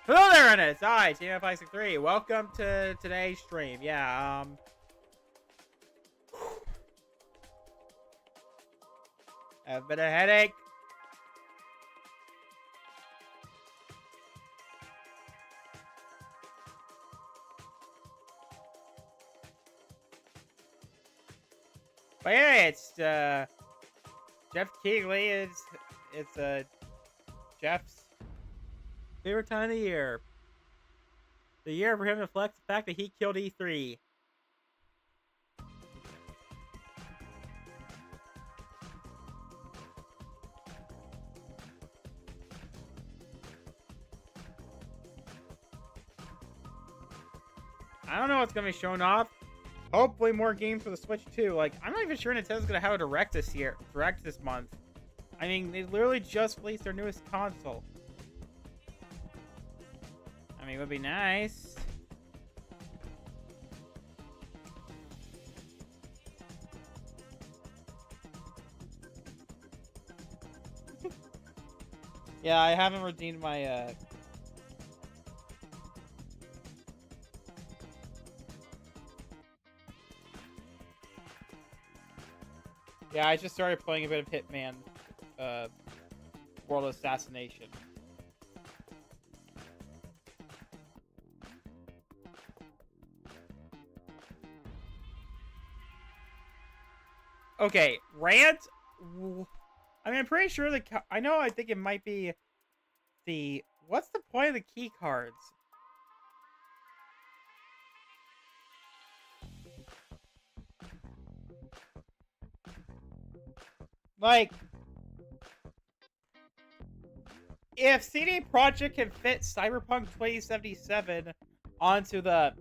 Hello there, Ernest! Hi, Team F563. Welcome to today's stream. Yeah, have a bit of headache. But yeah, it's Geoff Keighley. It's Geoff's favorite time of the year. The year for him to reflect the fact that he killed E3. I don't know what's gonna be shown off. Hopefully more games for the Switch too. Like, I'm not even sure Nintendo's gonna have a direct this month. I mean, they literally just released their newest console. I mean, it would be nice. Yeah, I haven't redeemed my, Yeah, I just started playing a bit of Hitman, World Assassination. Okay, rant. I mean, I'm pretty sure I think it might be the. What's the point of the key cards? Like, if CD Projekt can fit Cyberpunk 2077 onto the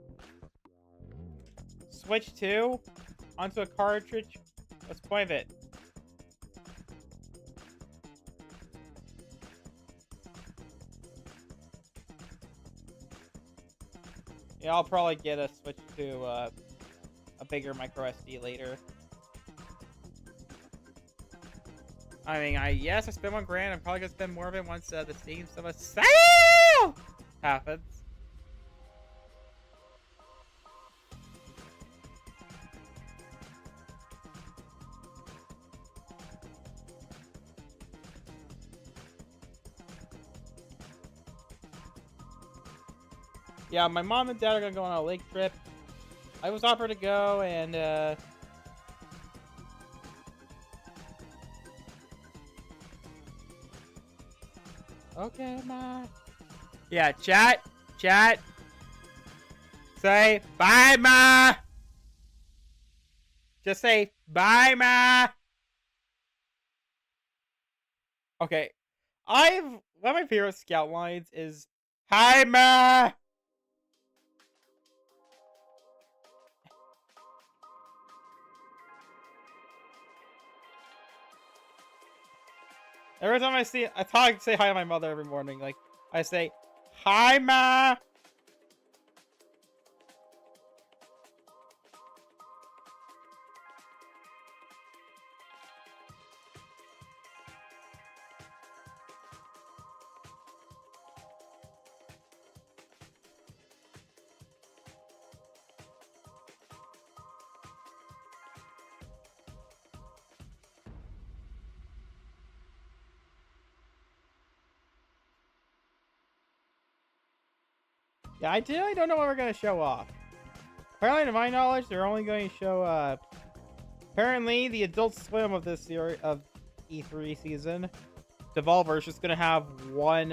Switch 2, onto a cartridge, what's the point of it? Yeah, I'll probably get a Switch to a bigger micro SD later. I mean, yes, I spent $1,000. I'm probably gonna spend more of it once the Steam Summer Sale happens. Yeah, my mom and dad are gonna go on a lake trip. I was offered to go, and okay, ma. Yeah, chat. Say bye, ma. Just say bye, ma. Okay, one of my favorite Scout lines is hi, ma. Every time I see it, I thought I'd say hi to my mother every morning. Like, I say, hi, ma. Yeah, I really don't know what we're going to show off. Apparently, to my knowledge, they're only going to show, apparently, the Adult Swim of this series, of E3 season, Devolver is just going to have one,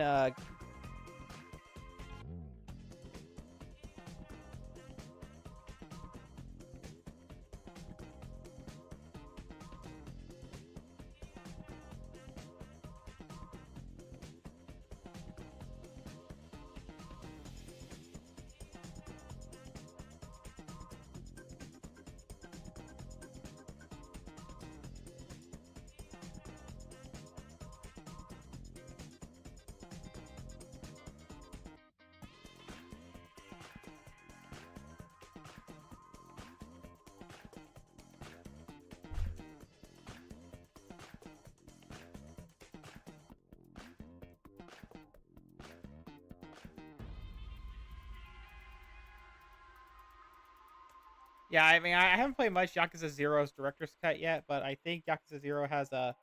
Yeah, I mean, I haven't played much Yakuza Zero's director's cut yet, but I think Yakuza Zero has a.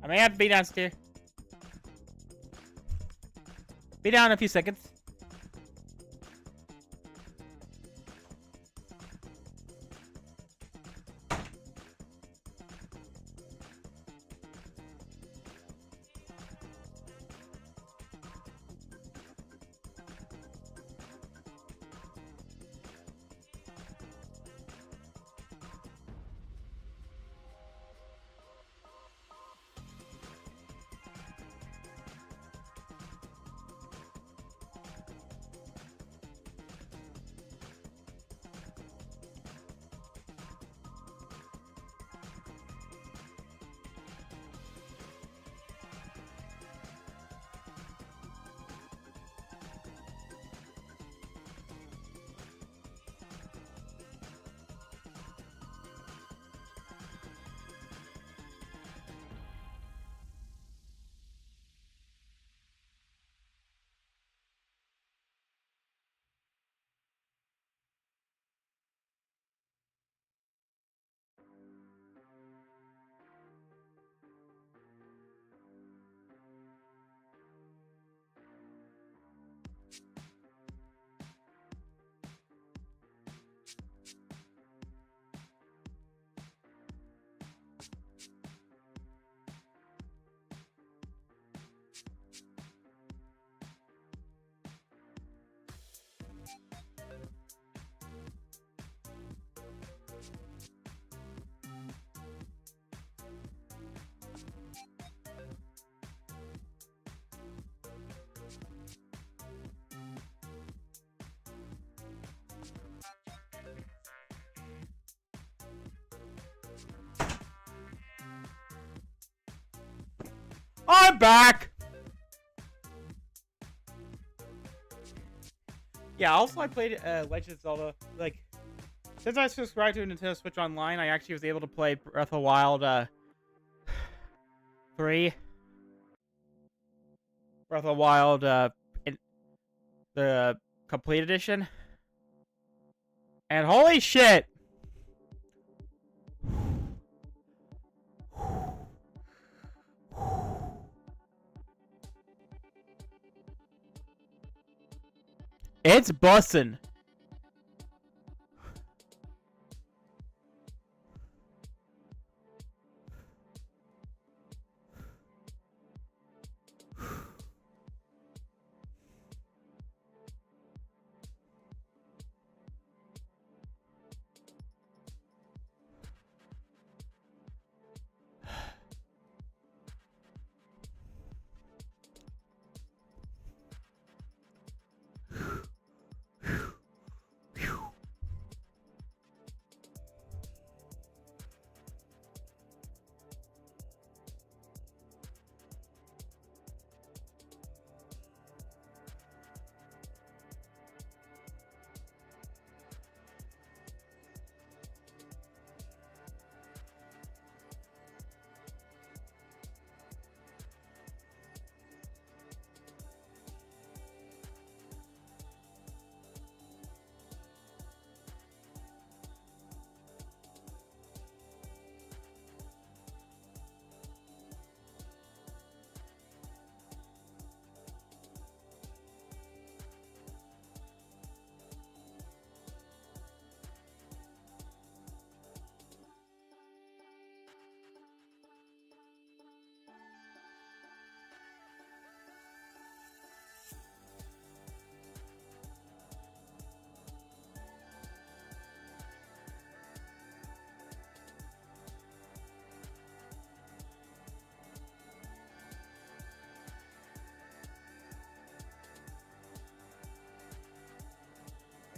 I may have to be downstairs. Be down in a few seconds. I'm back! Yeah, also I played Legend of Zelda. Like, since I subscribed to Nintendo Switch Online, I actually was able to play Breath of the Wild 3. Breath of the Wild in the complete edition. And holy shit! It's bussin'.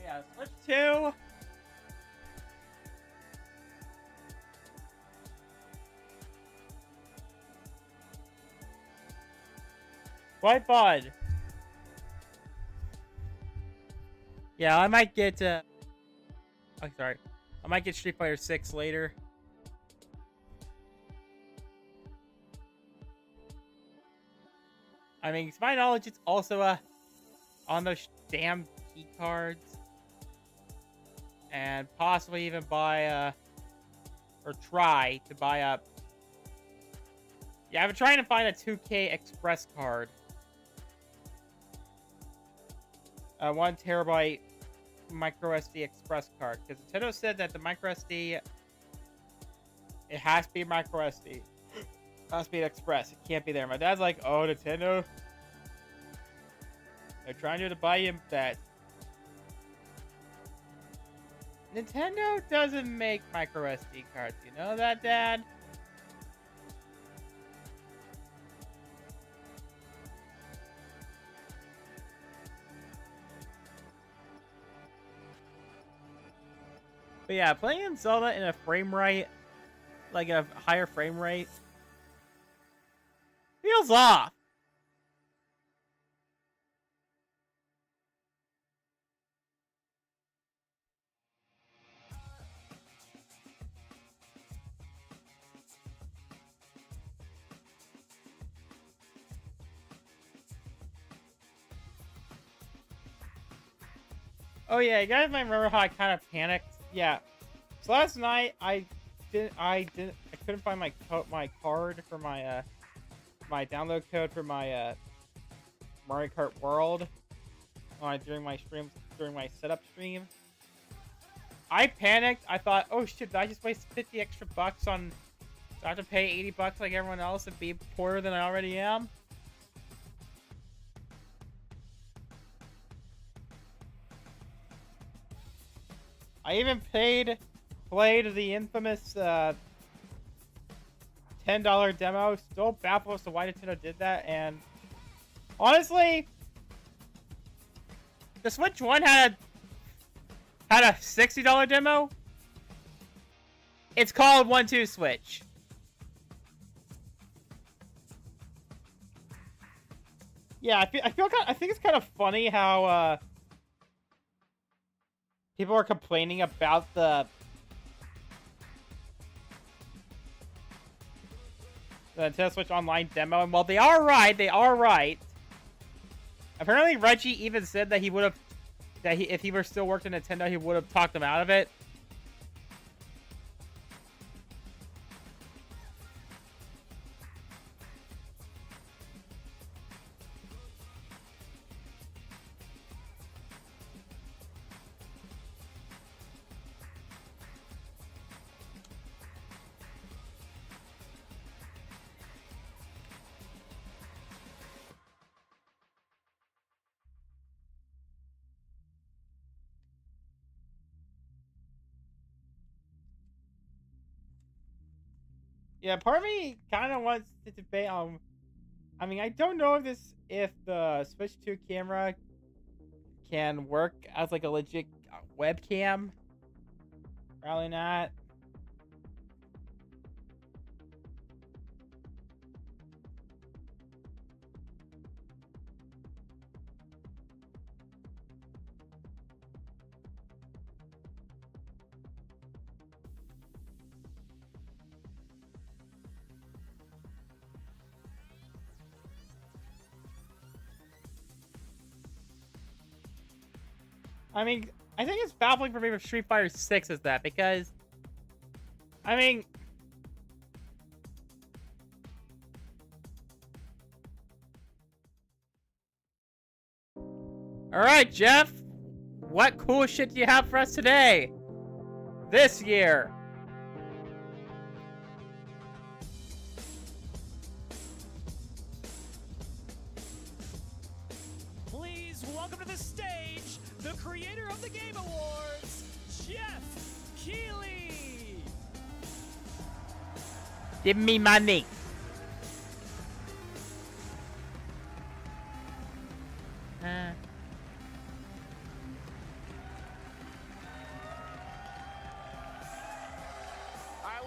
Yeah, Switch 2. Quite fun. Yeah, I might get. Oh, sorry. I might get Street Fighter 6 later. I mean, to my knowledge, it's also on those damn key cards, and possibly even buy or try to buy a. Yeah, I've been trying to find a 2K Express card. 1 terabyte micro SD Express card, because Nintendo said that the micro SD, it has to be micro SD. It has to be Express. It can't be there. My dad's like, "Oh, Nintendo, they're trying to buy you that." Nintendo doesn't make micro SD cards. You know that, Dad? But yeah, playing Zelda in a frame rate, like a higher frame rate, feels off. Oh yeah, you guys might remember how I kind of panicked. Yeah. So last night I couldn't find my card for my my download code for my Mario Kart World during my setup stream. I panicked. I thought, "Oh shit, did I just waste 50 extra bucks on do I have to pay 80 bucks like everyone else and be poorer than I already am?" I even played the infamous $10 demo. Still baffled as to why Nintendo did that. And honestly, the Switch One had a $60 demo. It's called 1-2 Switch. Yeah, I think it's kind of funny how people are complaining about the Nintendo Switch Online demo, and while they are right. Apparently, Reggie even said that if he were still working at Nintendo, he would have talked them out of it. Yeah, part of me kind of wants to debate on. I mean, I don't know if the Switch 2 camera can work as like a legit webcam. Probably not. I mean, I think it's baffling for me with Street Fighter 6 is that, because I mean, alright, Geoff, what cool shit do you have for us today? This year? Please welcome to the stage the creator of the Game Awards, Geoff Keighley. Give me money. I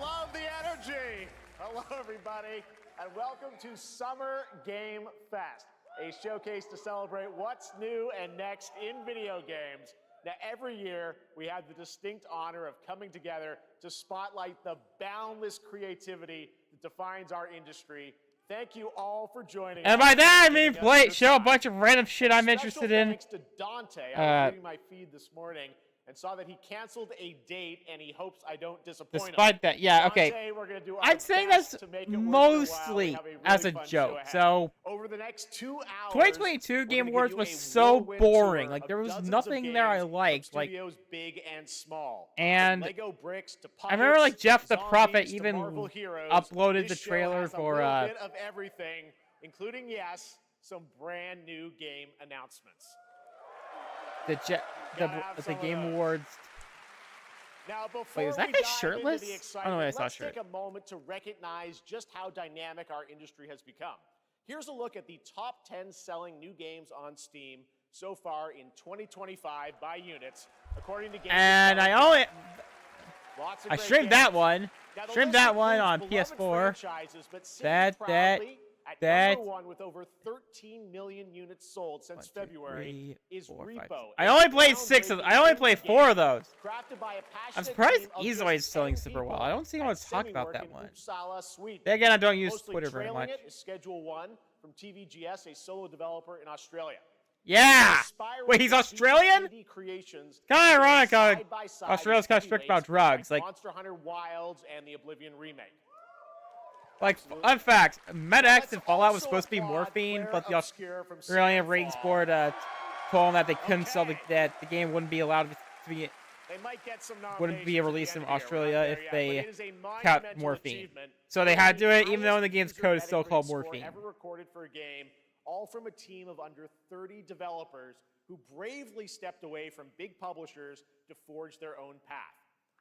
love the energy. Hello, everybody, and welcome to Summer Game Fest, a showcase to celebrate what's new and next in video games. Now, every year, we have the distinct honor of coming together to spotlight the boundless creativity that defines our industry. Thank you all for joining us. And by that, I mean show a bunch bunch of random shit I'm interested in. Thanks to Dante. I was reading my feed this morning and saw that he canceled a date, and he hopes I don't disappoint him. Despite that, yeah, okay. Dante, we're gonna do our I'm saying best that's to make it mostly as a joke. So, over the next 2 hours, 2022 Game Awards was so boring. Like, there was nothing there I liked. Like, big and small. and Lego bricks to I remember, like, Geoff the zombies Prophet to even Marvel heroes. uploaded This the show trailer has for, a little bit of everything, including, yes, some brand new game announcements. the Game Awards. Now, before Wait, was that we guy dive shirtless? into the I excitement, don't know why I saw let's shirt. take a moment to recognize just how dynamic our industry has become. Here's a look at the top 10 selling new games on Steam so far in 2025 by units, according to Game And I Development. only Lots of I great streamed that games. one. Now, the Streamed list that one includes on beloved PS4. franchises, but sitting That proudly at number one with over 13 million units sold since February is Repo. I only played 6 of. I only played 4 of those. Crafted by a I'm passionate surprised team of Easily is just selling 10 super well. people I don't see anyone at talk about Semiwork that in one. Uppsala, Sweden. Then again, I don't use Mostly Twitter very trailing much. it is Schedule 1 from TVGS, a solo developer in Australia. Yeah! Aspiring Wait, he's to Australian? indie creations Kinda ironic how side-by-side Australia's kinda strict about heavyweights drugs. Like, Monster Hunter Wilds and the Oblivion remake. fun fact, MedX in Let's Fallout was also supposed to be applaud morphine, Claire but the Obscure from Australian ratings Skyfall. board told them that they couldn't sell Okay. that the game wouldn't be allowed to be They might get some wouldn't be nominations at the released in end of the year. We're Australia not if there yet, they but it is a kept monumental morphine. achievement. So they had to do it, The even though in the game's highest code it's still user called Metacritic score morphine. ever recorded for a game, all from a team of under 30 developers who bravely stepped away from big publishers to forge their own path.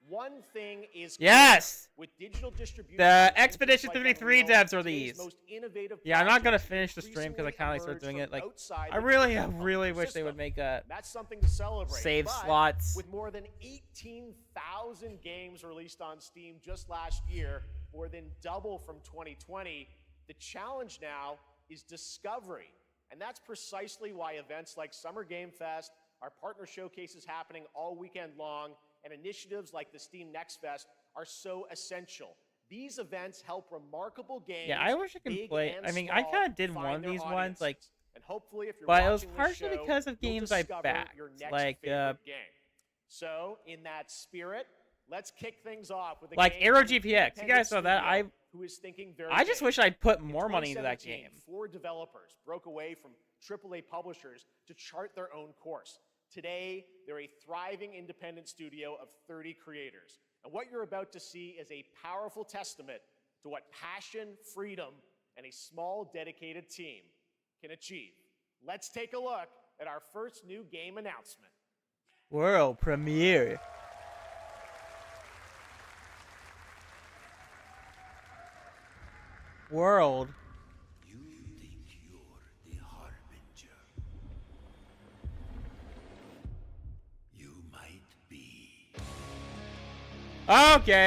One thing is clear. Yes! With digital distribution, The and Expedition like 33 Unreal, devs are today's these. most innovative Yeah, I'm not gonna projects finish the stream because I increasingly kind of started emerge doing from it. Like, outside I the really traditional wish they would system. make a That's something to celebrate. save But slots. with more than 18,000 games released on Steam just last year, more than double from 2020, the challenge now is discovery. And that's precisely why events like Summer Game Fest, our partner showcases happening all weekend long, and initiatives like the Steam Next Fest are so essential. These events help remarkable games. Yeah, I wish I could big play. and I mean, I small, kind of did find one of their these ones, audiences. like, And hopefully, if you're but it was watching this partially show, because of you'll games I discover backed, your next like, favorite game. So, in that spirit, let's kick things off with a like game Aero from an GPX. You guys independent saw that? studio who is thinking very I just big. wish I'd put In more money into that 2017, game. 4 developers broke away from AAA publishers to chart their own course. Today, they're a thriving independent studio of 30 creators. And what you're about to see is a powerful testament to what passion, freedom, and a small, dedicated team can achieve. Let's take a look at our first new game announcement. World premiere. World. You think you're the Harbinger. You might be. Okay.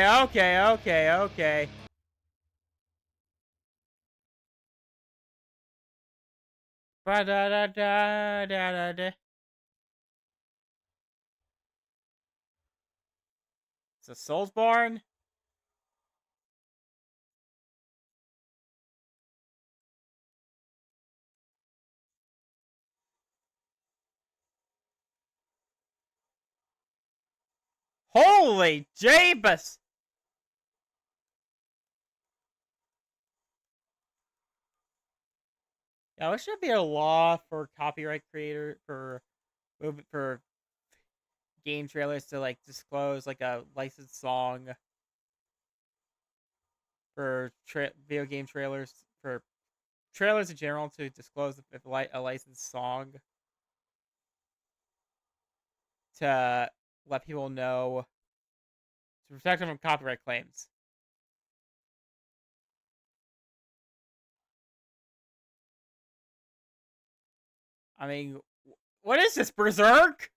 Ba-da-da-da-da-da-da. It's a Soulsborne? Holy Jabus! Yeah, there should be a law for copyright creator for game trailers to like disclose like a licensed song for video game trailers for trailers in general to disclose if a licensed song to let people know to protect them from copyright claims. I mean, what is this, Berserk?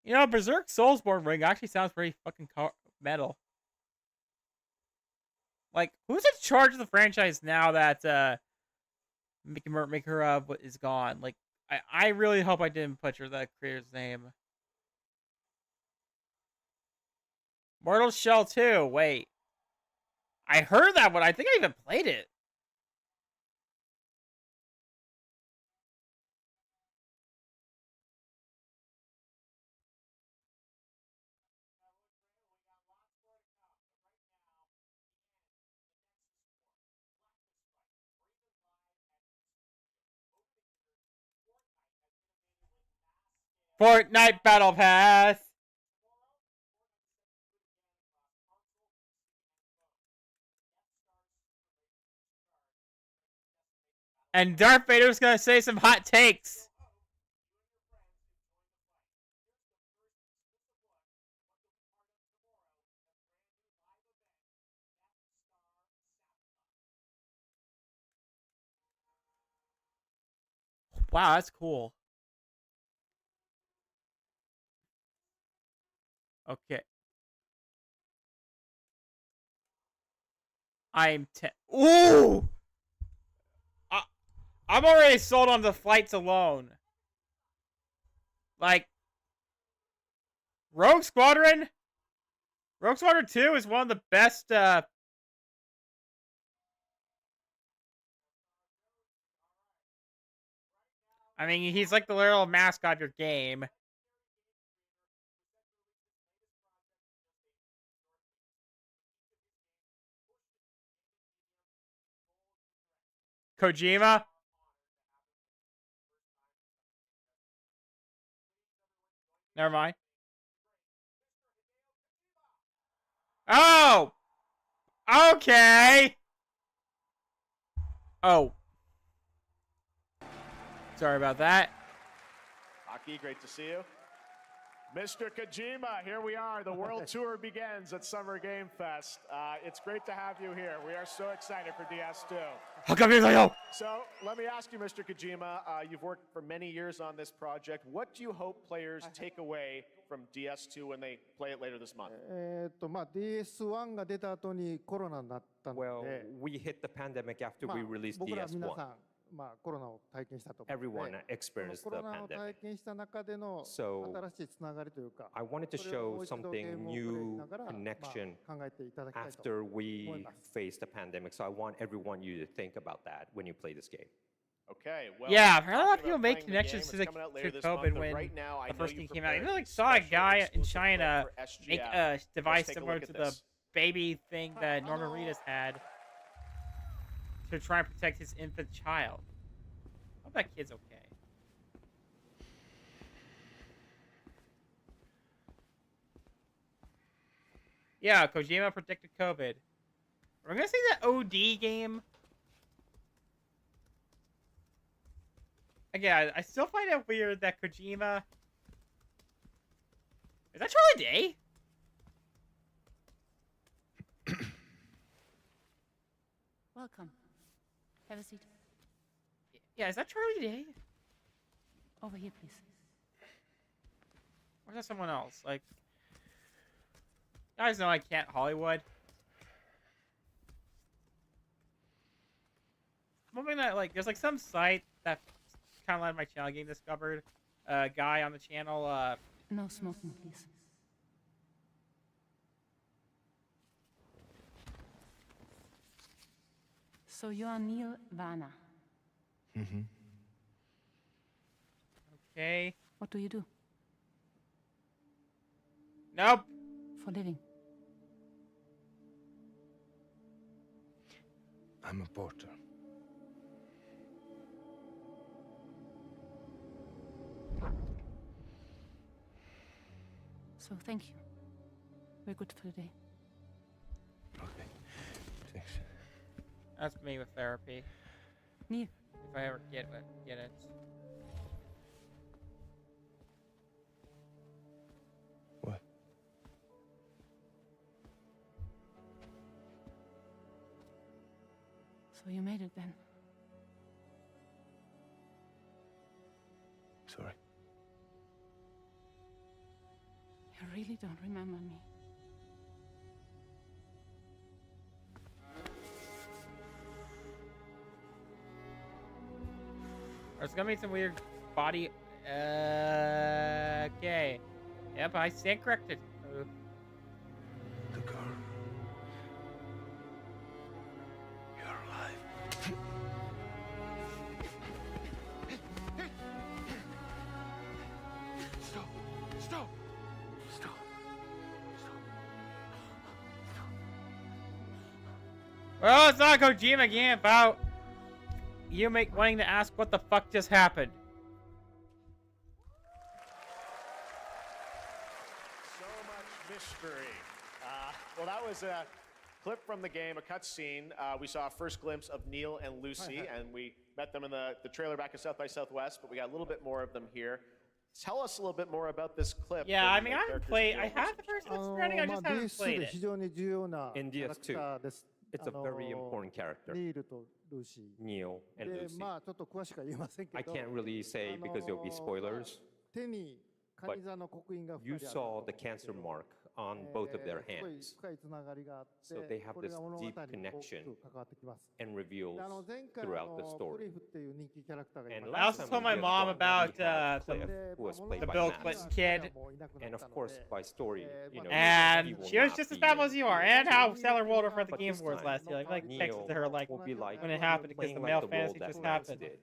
You know, Berserk Soulsborne ring actually sounds pretty fucking metal. Like, who's in charge of the franchise now that Mikura is gone? Like, I really hope I didn't butcher that creator's name. Mortal Shell 2. Wait. I heard that one. I think I even played it. Fortnite Battle Pass. And Darth Vader's gonna say some hot takes. Wow, that's cool. Okay. Ooh! I'm already sold on the flights alone. Like, Rogue Squadron 2 is one of the best, I mean, he's like the little mascot of your game. Kojima? Never mind. Oh! Okay! Oh. Sorry about that. Aki, great to see you. Mr. Kojima, here we are. The world tour begins at Summer Game Fest. It's great to have you here. We are so excited for DS2. So let me ask you, Mr. Kojima, you've worked for many years on this project. What do you hope players take away from DS2 when they play it later this month? DS1 が出た後にコロナになったの Well, で、 we hit the pandemic after we released 僕ら皆 DS1. さん、コロナを体験したと思うの Everyone で、 experienced コ the ロナを pandemic. 体験した中での So, 新しいつながりというか、 I wanted to それをも show う一度ゲー something ムをプレイし new ながら、connection 考えていただきたいと after 思い we ます。 faced the pandemic. So I want everyone you to think about that when you play this game. Okay, well, Yeah, I've heard a lot of talking people about make playing the connections game, to the it's coming out later to this month, COVID but when right now, I the know first you game came out. I prepared even a saw a special guy in exclusive China clip for make SGF. a device Let's take a similar look to at the this. baby thing that Norman Reedus had to try and protect his infant child. Hope that kid's okay. Yeah, Kojima predicted COVID. We're gonna see that OD game. Again, I still find it weird that Kojima... Is that Charlie Day? Welcome. Have a seat. Yeah, is that Charlie Day? Over here, please. Or is that someone else? Like... You guys know I can't Hollywood. I'm hoping that, like, there's, like, some site that kind of let my channel getting discovered. A guy on the channel, No smoking, please. So you are Neil Varner. okay. What do you do Nope. for living? I'm a porter. So thank you. We're good for the day. Okay. Thanks. That's me with therapy. Neil, If I ever get it. What? so you made it then. Sorry. You really don't remember me. There's gonna be some weird body. Okay. Yep, I stand corrected. The girl. You're alive. Stop. Stop. Stop. Well, it's not a Kojima game about you wanting to ask what the fuck just happened. So much mystery. Well, that was a clip from the game, a cutscene. We saw a first glimpse of Neil and Lucy, and we met them in the trailer back at South by Southwest, but we got a little bit more of them here. Tell us a little bit more about this clip. Yeah, I from mean, the I haven't characters played. Neil I have versus the first one running. I just haven't played で it. 非常に重要な In キャラク DS2 ターです。 It's a very important character, ニールとルーシー。 Neil and で、 Lucy. まあちょっと詳しくは言えませんけ I ど、 can't really say because there'll be spoilers. 手にカニ座の刻印が2 You 人ある saw the cancer mark on both of their すごい hands 深いつながりがあって、 So they have これ this が物語に deep 大き connection く関わってきます。 and reveals で前回 throughout the ク story. リフっていう人気キャラクターがい And ま I す also last time told my we mom had about Cliff, the who was played the by Bill Matt. Clinton kid, And of course, by story, you know, and he will she was not just as be bad as you are, and how Stellar rolled her for the But Game this Awards time, last year. Like Neil texted to her like will be like when it happened because the playing male like the role fantasy that just Matt happened. did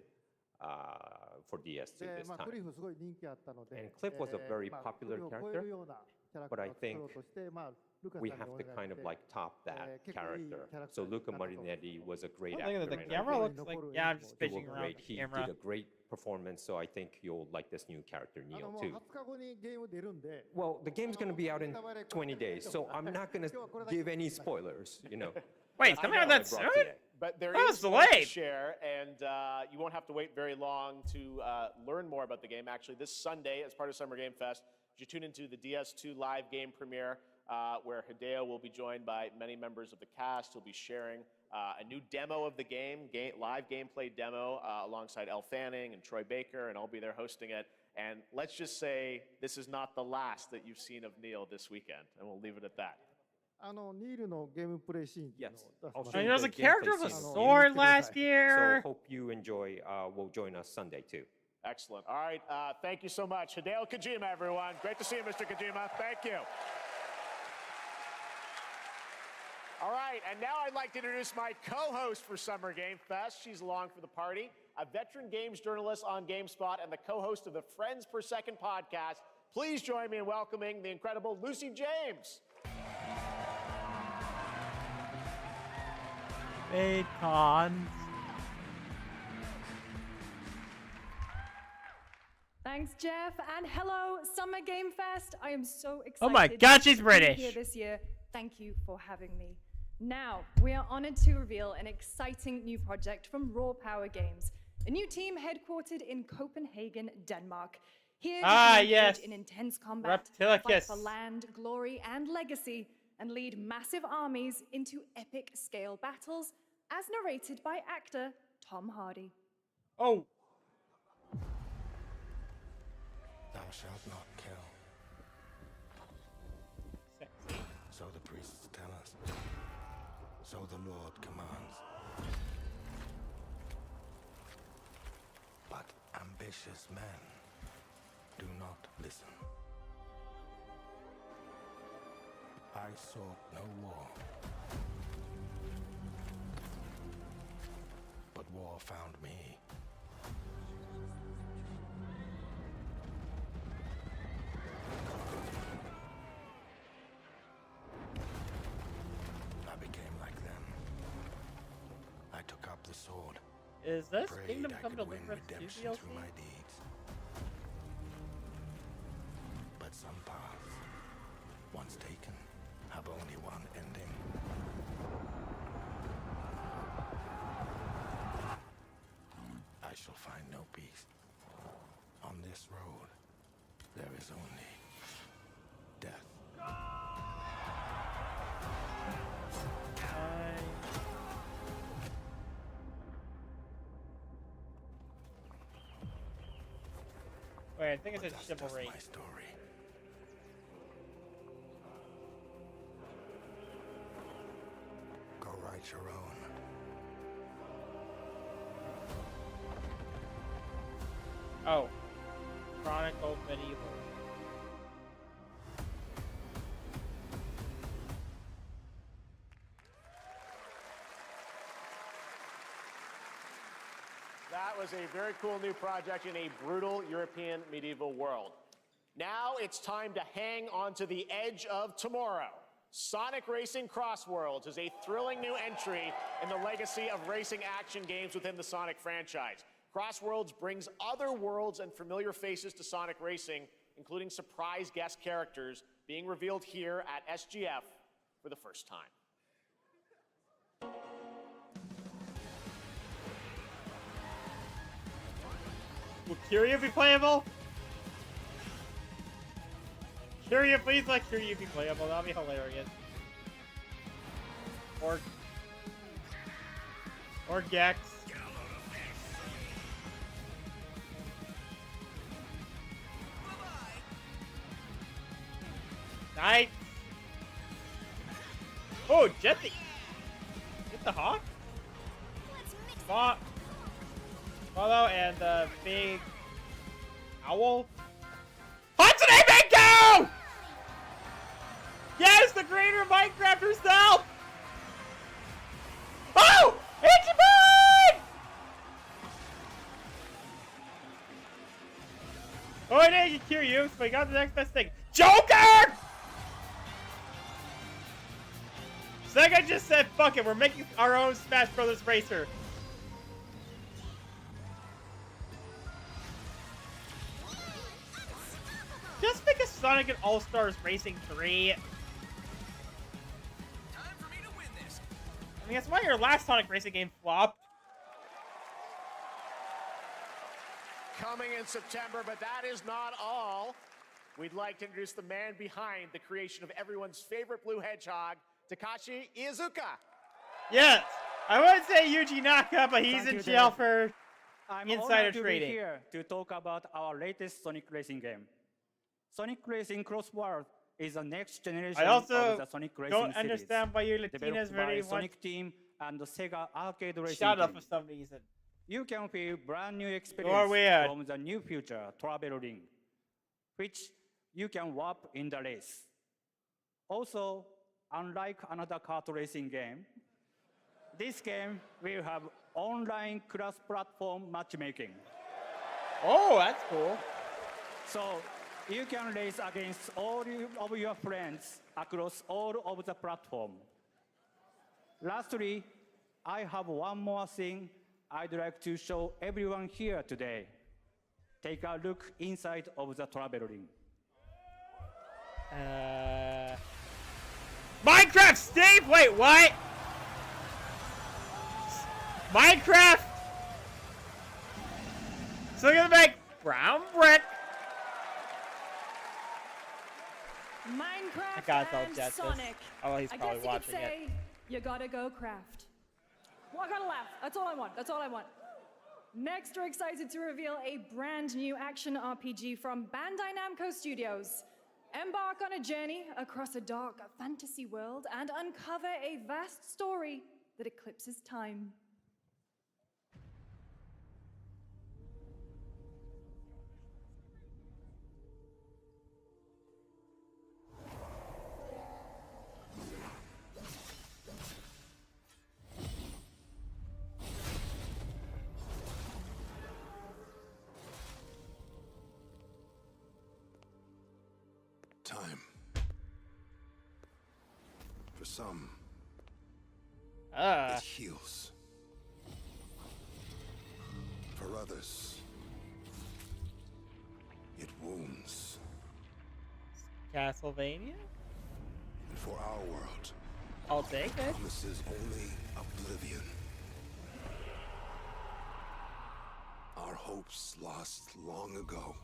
for DS2 で、 this まあ、ク time. リフすごい人気あったので、 And Cliff was a very まあ popular クリフを超え character, るようなキャラク but ター I を作ろ think うとして、まあ、ルカさん we に have お to 願い kind し of て、 like top that 結構いい character. キャラクタ So ーに Luca なったと思う。 Marinetti was a great Look at actor the in camera it. looks like yeah, I'm just He bitching worked around great. the He camera. did a great performance, so I think you'll like this new character, あの Neil, もう too. 20日後にゲーム出るんで、 Well, the game's going to be out in 20 days, so I'm not going to give any spoilers, you know. Wait, it's coming out that I soon? brought today. But there That is was more to delayed. share, and you won't have to wait very long to learn more about the game. Actually, this Sunday, as part of Summer Game Fest, you tune into the DS2 live game premiere, where Hideo will be joined by many members of the cast. He'll be sharing a new demo of the game, live gameplay demo, alongside Elle Fanning and Troy Baker, and I'll be there hosting it. And let's just say this is not the last that you've seen of Neil this weekend, and we'll leave it at that. あのニールのゲームプレイシーンっていう Yes. のを出 I'll し show I mean, you there was a the character gameplay with a scene. sword last So year. hope you enjoy. Will join us Sunday too. Excellent. All right, thank you so much. Hideo Kojima, everyone. Great to see you, Mr. Kojima. Thank you. All right, and now I'd like to introduce my co-host for Summer Game Fest. She's along for the party, a veteran games journalist on GameSpot and the co-host of the Friends Per Second podcast. Please join me in welcoming the incredible Lucy James. Hey, cons. Thanks, Geoff, and hello, Summer Game Fest. I am so excited. Oh my God, she's to be British. Here this year. Thank you for having me. Now, we are honored to reveal an exciting new project from Raw Power Games, a new team headquartered in Copenhagen, Denmark. Here, you can engage yes. in intense combat, Reptilicus. fight for land, glory, and legacy, and lead massive armies into epic scale battles, as narrated by actor Tom Hardy. Oh, Thou shalt not kill. sexy. So the priests tell us. So the Lord commands. But ambitious men do not listen. I sought no war. But war found me. I became like them. I took up the sword. Is this Prayed Kingdom I Come could win Deliverance 2 redemption DLC? through my deeds. But some paths, once taken, have only one ending. I shall find no peace. On this road, there is only death. Wait, I think it's But a that's just chivalry. my story. Go write your own. Oh, both medieval. That was a very cool new project in a brutal European medieval world. Now it's time to hang on to the edge of tomorrow. Sonic Racing Crossworlds is a thrilling new entry in the legacy of racing action games within the Sonic franchise. Crossworlds brings other worlds and familiar faces to Sonic Racing, including surprise guest characters being revealed here at SGF for the first time. Will Kiryu be playable? Kiryu, please let Kiryu be playable. That'll be hilarious. Or Gex. Nice. Oh, Jet the Hawk? Follow and the big owl. Hatsune Miku! Yes, the creator of Minecraft herself! Oh! Ichiban! Oh, I didn't get Kiryu, so I got the next best thing. Joker! Sega just said, fuck it, we're making our own Smash Brothers racer. Just make a Sonic and All-Stars Racing 3. Time for me to win this. I mean, that's why your last Sonic Racing game flopped. Coming in September, but that is not all. We'd like to introduce the man behind the creation of everyone's favorite blue hedgehog, Takashi Iizuka. Yes, I would say Yuji Naka, but he's in jail for I'm insider honored to trading. be here to talk about our latest Sonic Racing game. Sonic Racing Crossworld is the next generation I also of the Sonic Racing don't understand why you Latinas developed really by want Sonic Team and the Sega Arcade Racing shut up Team. for some reason. You can feel brand new You're experience weird. from the new future travel ring, which you can warp in the race. Also, unlike another kart racing game, this game will have online cross-platform matchmaking. Oh, that's cool. So you can race against all of your friends across all of the platform. Lastly, I have one more thing I'd like to show everyone here today. Take a look inside of the travel ring. Minecraft Steve! Wait, what? Minecraft? So they're gonna make brown brick. Minecraft gotta tell and Jet this. Sonic. Oh, he's I probably guess you watching could say, you gotta go craft. Well, I gotta laugh. That's all I want. That's all I want. Next, we're excited to reveal a brand new action RPG from Bandai Namco Studios. Embark on a journey across a dark fantasy world and uncover a vast story that eclipses time. Time. For some, Ah. it heals. For others, it wounds. Castlevania? And for our world, I'll take it. promises only oblivion. Our hopes lost long ago.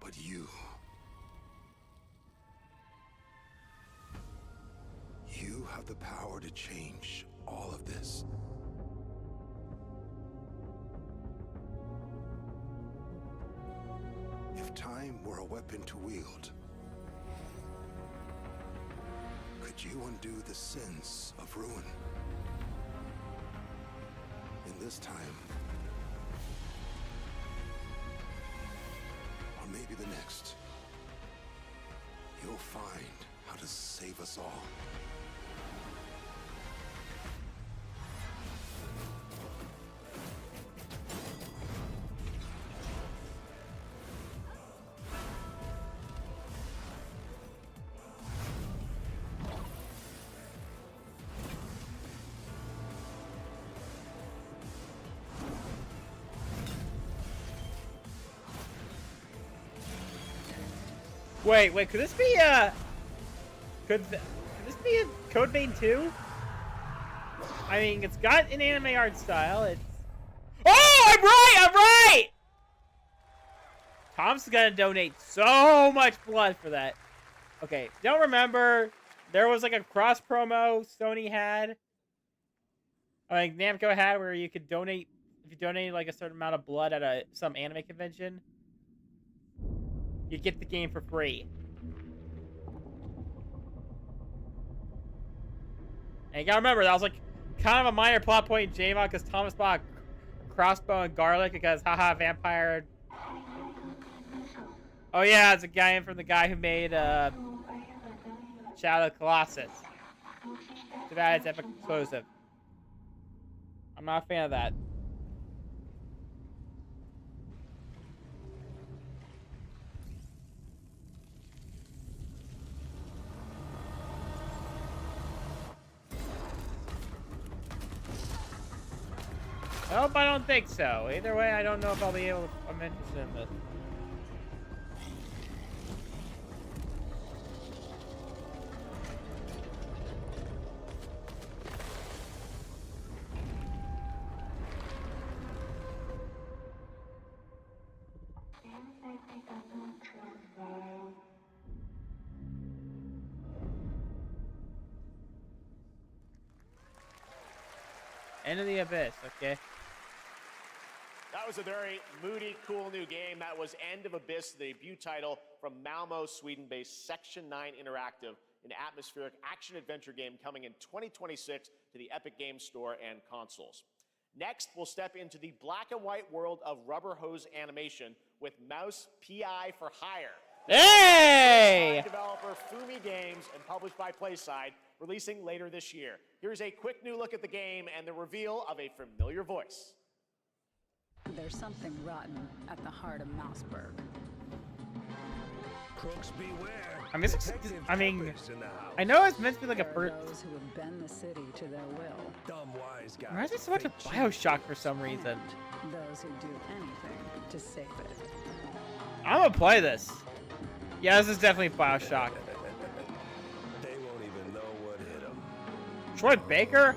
But you have the power to change all of this. If time were a weapon to wield, could you undo the sins of ruin? In this time. Or maybe the next. You'll find how to save us all. Wait, could this be could this be a Code Vein 2? I mean, it's got an anime art style. It's I'm right! Tom's gonna donate so much blood for that. Okay, don't remember there was like a cross promo Sony had, like Namco had, where you could donate if you donated like a certain amount of blood at some anime convention. You get the game for free. And you gotta remember, that was like kind of a minor plot point in J-Mod because Thomas bought crossbow and garlic because haha vampire. Oh yeah, it's a guy in from the guy who made Shadow of the Colossus. Too bad it's epic explosive. I'm not a fan of that. Nope, I don't think so. Either way, I don't know if I'll be able to. I'm interested in this. End of the Abyss, okay. That was a very moody, cool new game. That was End of Abyss, the debut title from Malmo, Sweden-based Section 9 Interactive, an atmospheric action-adventure game coming in 2026 to the Epic Games Store and consoles. Next, we'll step into the black and white world of rubber hose animation with Mouse PI for Hire. Hey! Developer Fumi Games and published by PlaySide, releasing later this year. Here's a quick new look at the game and the reveal of a familiar voice. There's something rotten at the heart of Mouseburg. Crooks beware. I mean, I know it's meant to be like a There are those who would bend the city to their will. Dumb wise guys. Reminds me so much of Bioshock for some reason. And those who do anything to save it. I'm gonna play this. Yeah, this is definitely Bioshock. They won't even know what hit them. Troy Baker?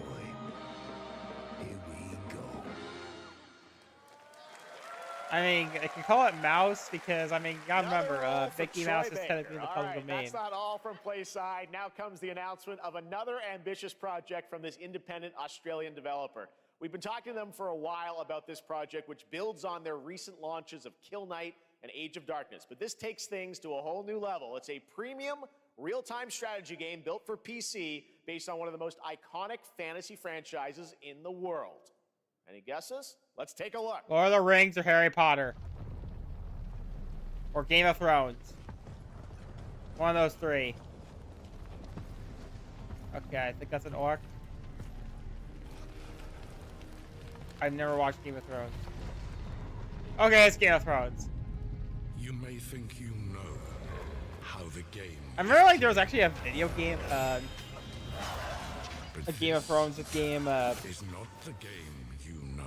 I mean, I can call it Mouse because, I mean, you gotta remember, Mickey Mouse is technically in the public domain. That's not all from PlaySide. Now comes the announcement of another ambitious project from this independent Australian developer. We've been talking to them for a while about this project, which builds on their recent launches of Kill Knight and Age of Darkness. But this takes things to a whole new level. It's a premium, real-time strategy game built for PC based on one of the most iconic fantasy franchises in the world. Any guesses? Let's take a look. Lord of the Rings or Harry Potter. Or Game of Thrones. One of those three. Okay, I think that's an orc. I've never watched Game of Thrones. Okay, it's Game of Thrones. You may think you know how the game. I remember like there was actually a video game, a Game of Thrones game. Is not the game you know.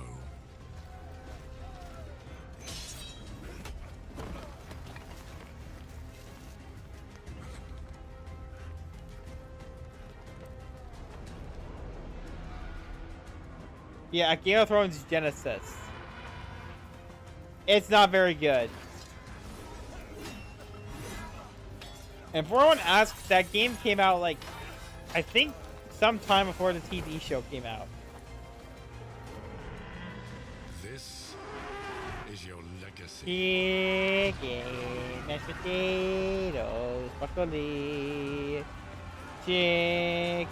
Yeah, Game of Thrones Genesis. It's not very good. And for everyone asks, that game came out like, I think sometime before the TV show came out. This is your legacy. Chicken, mashed potatoes, broccoli. Chicken,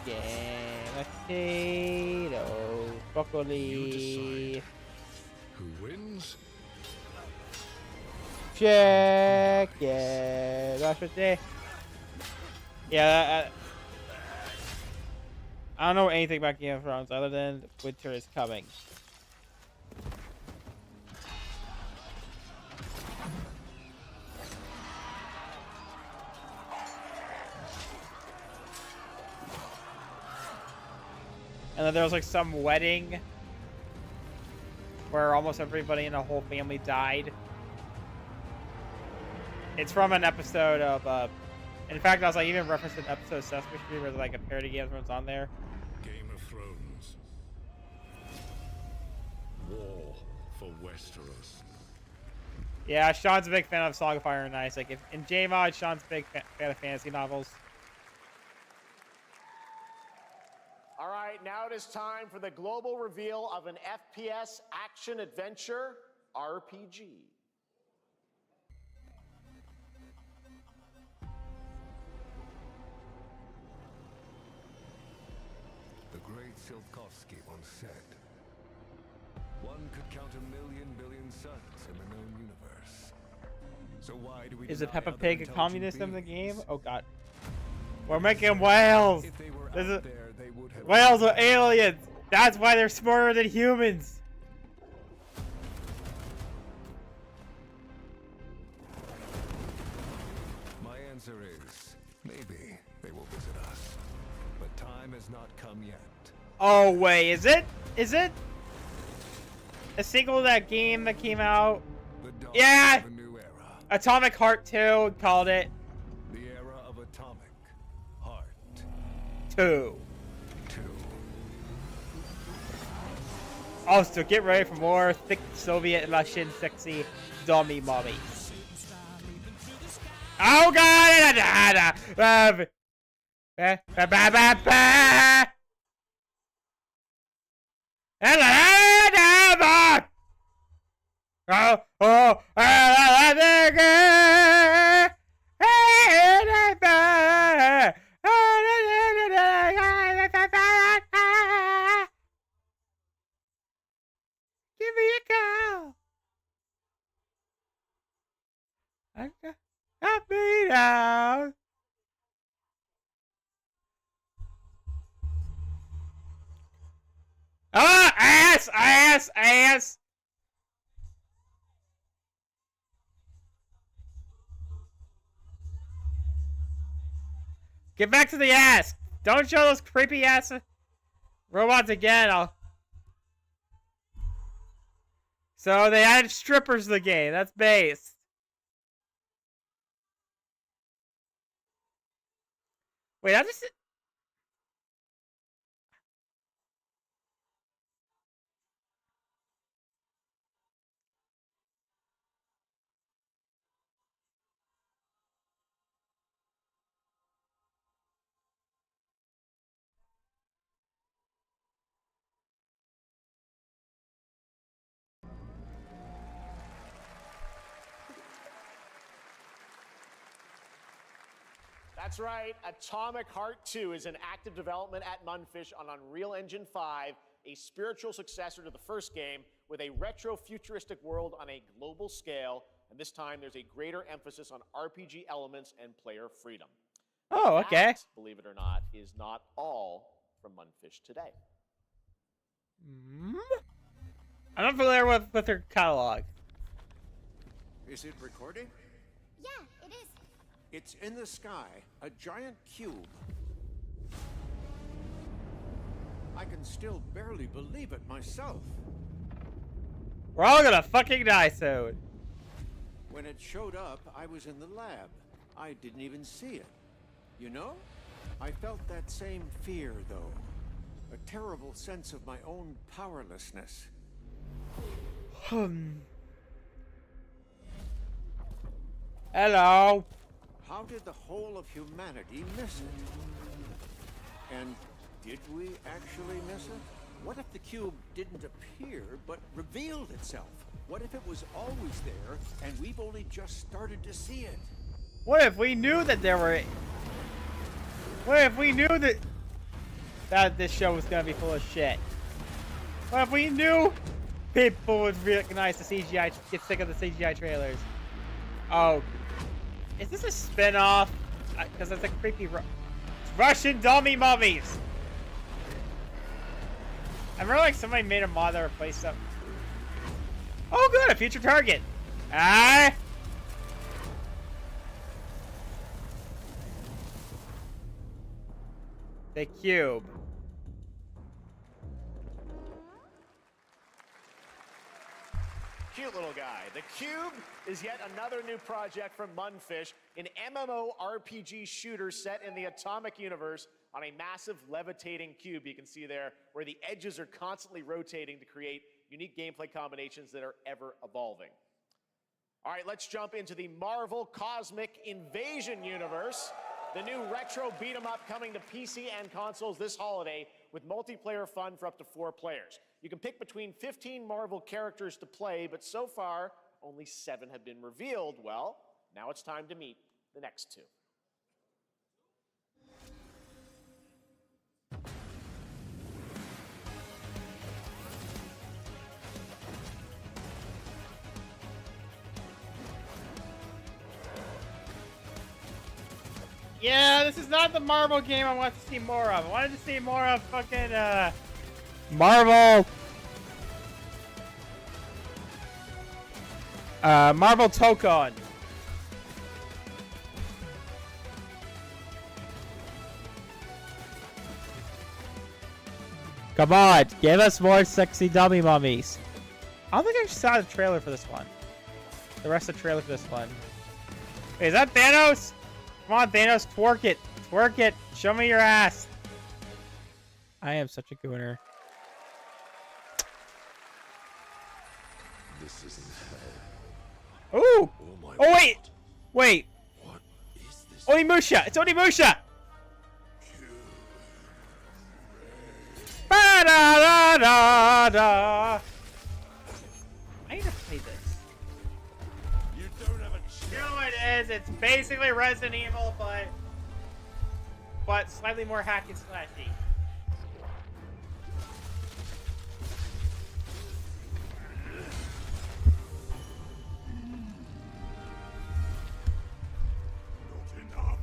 mashed potatoes. Broccoli. Who wins? Check. Yeah. That's what they. Yeah. I don't know anything about Game of Thrones other than winter is coming. And then there was like some wedding where almost everybody in the whole family died. It's from an episode of, in fact, I was like even referenced an episode of Sesame Street where there's like a parody Game of Thrones on there. Game of Thrones. War for Westeros. Yeah, Sean's a big fan of Song of Fire and Ice. Like, in JMod, Sean's a big fan of fantasy novels. All right, now it is time for the global reveal of an FPS action-adventure RPG. The great Silkovsky once said, one could count 1,000,000,000,000 suns in the known universe. So why do we Is it deny Peppa other Pig a intelligent communist in the beings? game? Oh god. We're making whales! If they were This out is- there, they would have Whales are aliens! That's why they're smarter than humans! My answer is, maybe they will visit us. But time has not come yet. Oh wait, is it? Is it? A sequel to that game that came out? The dawn Yeah! of a new era. Atomic Heart 2 called it. The era of Atomic Heart 2. 2. Also, get ready for more thick Soviet Russian sexy zombie mommy. Oh god! Give me a call. Got me down. Ah, ass, ass, ass. Get back to the ass. Don't show those creepy ass robots again. So they added strippers to the game. That's based. Wait, I just... That's right, Atomic Heart 2 is in active development at Munfish on Unreal Engine 5, a spiritual successor to the first game with a retro-futuristic world on a global scale, and this time there's a greater emphasis on RPG elements and player freedom. Oh, okay. That, believe it or not, is not all from Munfish today. I'm not familiar with their catalog. Is it recording? Yeah, it is. It's in the sky, a giant cube. I can still barely believe it myself. We're all gonna fucking die soon. When it showed up, I was in the lab. I didn't even see it. You know? I felt that same fear, though. A terrible sense of my own powerlessness. Hello. How did the whole of humanity miss it? And did we actually miss it? What if the cube didn't appear, but revealed itself? What if it was always there, and we've only just started to see it? What if we knew that there were... What if we knew that this show was gonna be full of shit? Well, if we knew people would recognize the CGI, get sick of the CGI trailers. Oh, is this a spin-off? Because it's a creepy Russian dummy mummies. I remember like somebody made a mod that replaced them. Oh, good, a future target. Ah. The cube. Cute little guy. The Cube is yet another new project from Munfish, an MMORPG shooter set in the Atomic universe on a massive levitating cube you can see there, where the edges are constantly rotating to create unique gameplay combinations that are ever evolving. All right, let's jump into the Marvel Cosmic Invasion universe. The new retro beat-em-up coming to PC and consoles this holiday with multiplayer fun for up to 4 players. You can pick between 15 Marvel characters to play, but so far, only 7 have been revealed. Well, now it's time to meet the next 2. Yeah, this is not the Marvel game I want to see more of. I wanted to see more of fucking, Marvel. Marvel Tokon. Come on, give us more sexy dummy mummies. I don't think I saw the trailer for this one. The rest of the trailer for this one. Wait, is that Thanos? Come on, Thanos, twerk it. Twerk it. Show me your ass. I am such a gooner. This isn't Ooh! Oh, my Oh, wait! God. Wait! What is this? Onimusha! It's Onimusha! Ba-da-da-da-da! I need to play this. You don't have a chance. You know what it is? It's basically Resident Evil, but slightly more hack and slashy. Not enough.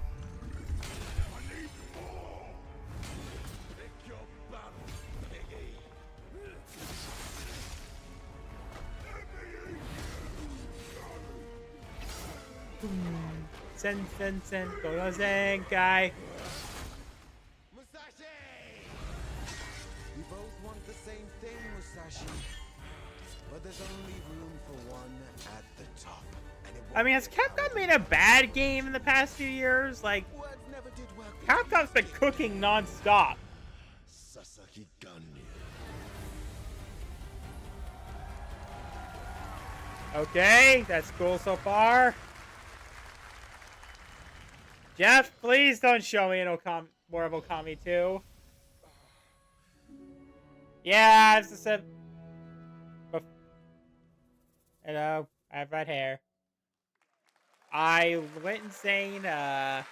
I need more. Pick your battle, piggy. Sen, Godo Zenkai. Musashi! We both want the same thing, Musashi. But there's only room for one at the top. I mean, has Capcom made a bad game in the past few years? Like, Capcom's been cooking non-stop. Sasaki Ganyu. Okay, that's cool so far. Geoff, please don't show me an more of Okami 2. Yeah, it's just a... Hello, I have red hair. I went insane, That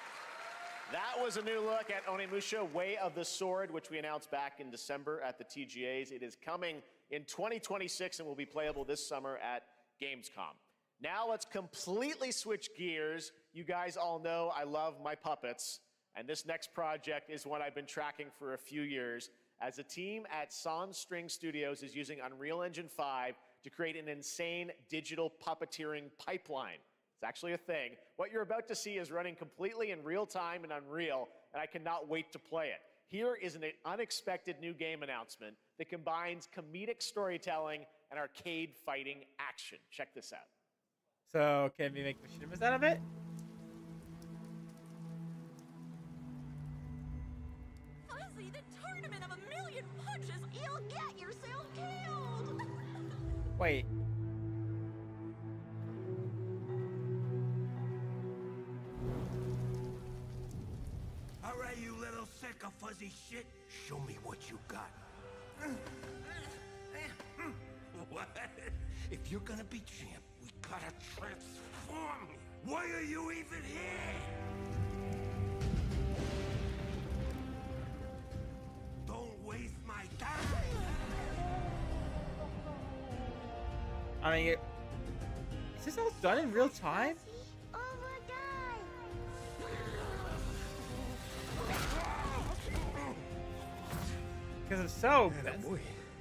was a new look at Onimusha Way of the Sword, which we announced back in December at the TGAs. It is coming in 2026 and will be playable this summer at Gamescom. Now let's completely switch gears. You guys all know I love my puppets, and this next project is one I've been tracking for a few years, as a team at Sans String Studios is using Unreal Engine 5 to create an insane digital puppeteering pipeline. It's actually a thing. What you're about to see is running completely in real time in Unreal, and I cannot wait to play it. Here is an unexpected new game announcement that combines comedic storytelling and arcade fighting action. Check this out. So, can we make machinimas out of it? Fuzzy, the tournament of 1,000,000 punches, you'll get yourself killed! Wait. All right, you little sick of fuzzy shit. Show me what you got. What? If you're gonna be champ, we gotta transform you. Why are you even here? Don't waste my time. I mean, is this all done in real time? Because if so,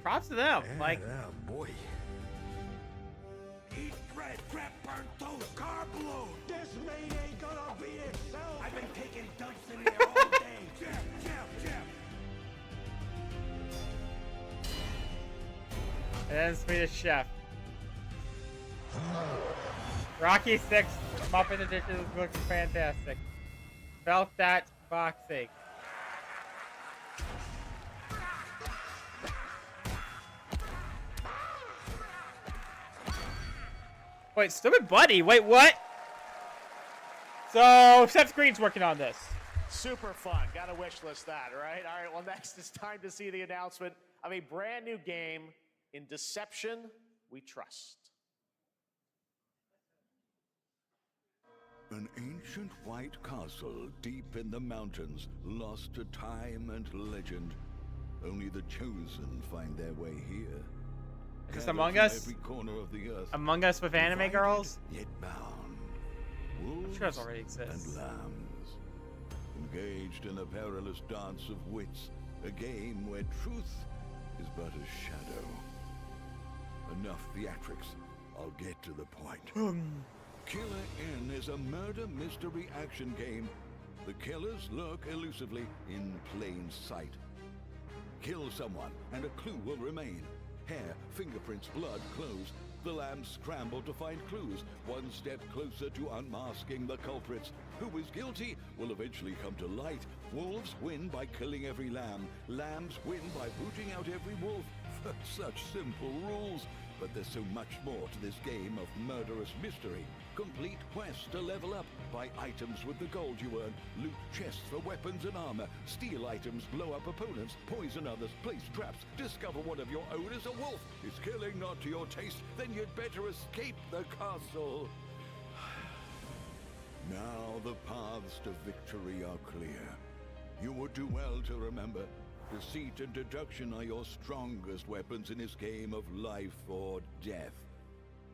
props to them. Like, boy. Eat bread, crap, burnt toast, carb load. This meat ain't gonna be itself. I've been taking dumps in there all day. Jeff. and then Swedish Chef. Rocky 6, Muppet Edition looks fantastic. Felt that boxing. Wait, Stupid Buddy? Wait, what? So, Seth Green's working on this. Super fun. Gotta wish list that, right? All right, well, next it's time to see the announcement of a brand new game. In Deception, we trust. An ancient white castle deep in the mountains, lost to time and legend. Only the chosen find their way here. Is this Among Us? Every corner of the earth. Among Us with anime girls? Yet bound. I'm sure it already exists. And lambs. Engaged in a perilous dance of wits. A game where truth is but a shadow. Enough theatrics. I'll get to the point. Killer Inn is a murder mystery action game. The killers lurk elusively in plain sight. Kill someone and a clue will remain. Hair, fingerprints, blood, clothes. The lambs scramble to find clues, one step closer to unmasking the culprits. Who is guilty will eventually come to light. Wolves win by killing every lamb. Lambs win by booting out every wolf. Such simple rules. But there's so much more to this game of murderous mystery. Complete quests to level up. Buy items with the gold you earn. Loot chests for weapons and armor. Steal items, blow up opponents, poison others, place traps. Discover one of your own is a wolf. Is killing not to your taste? Then you'd better escape the castle. Now the paths to victory are clear. You would do well to remember, deceit and deduction are your strongest weapons in this game of life or death.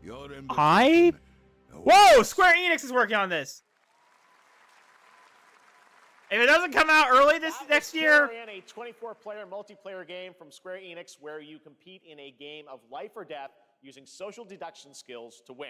Your ambition... Whoa! Square Enix is working on this! If it doesn't come out early this next year... A 24-player multiplayer game from Square Enix where you compete in a game of life or death using social deduction skills to win.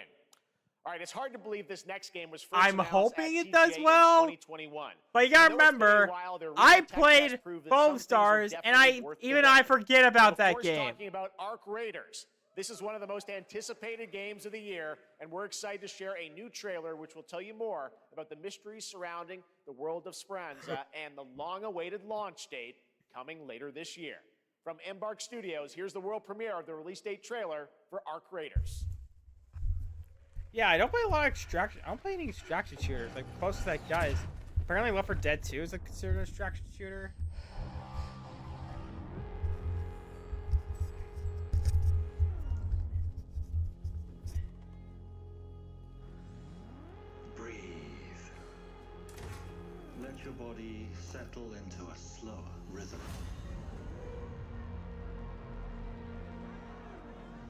All right, it's hard to believe this next game was first I'm announced hoping at it does TGA well. in 2021. But you gotta remember, I played Foam Stars, and I forget about that game. Talking about Arc Raiders. This is one of the most anticipated games of the year, and we're excited to share a new trailer which will tell you more about the mysteries surrounding the world of Speranza and the long-awaited launch date coming later this year. From Embark Studios, here's the world premiere of the release date trailer for Arc Raiders. Yeah, I don't play a lot of extraction. I don't play any extraction shooters. Like, closest I got is apparently Left 4 Dead 2 is considered an extraction shooter. Breathe. Let your body settle into a slower rhythm.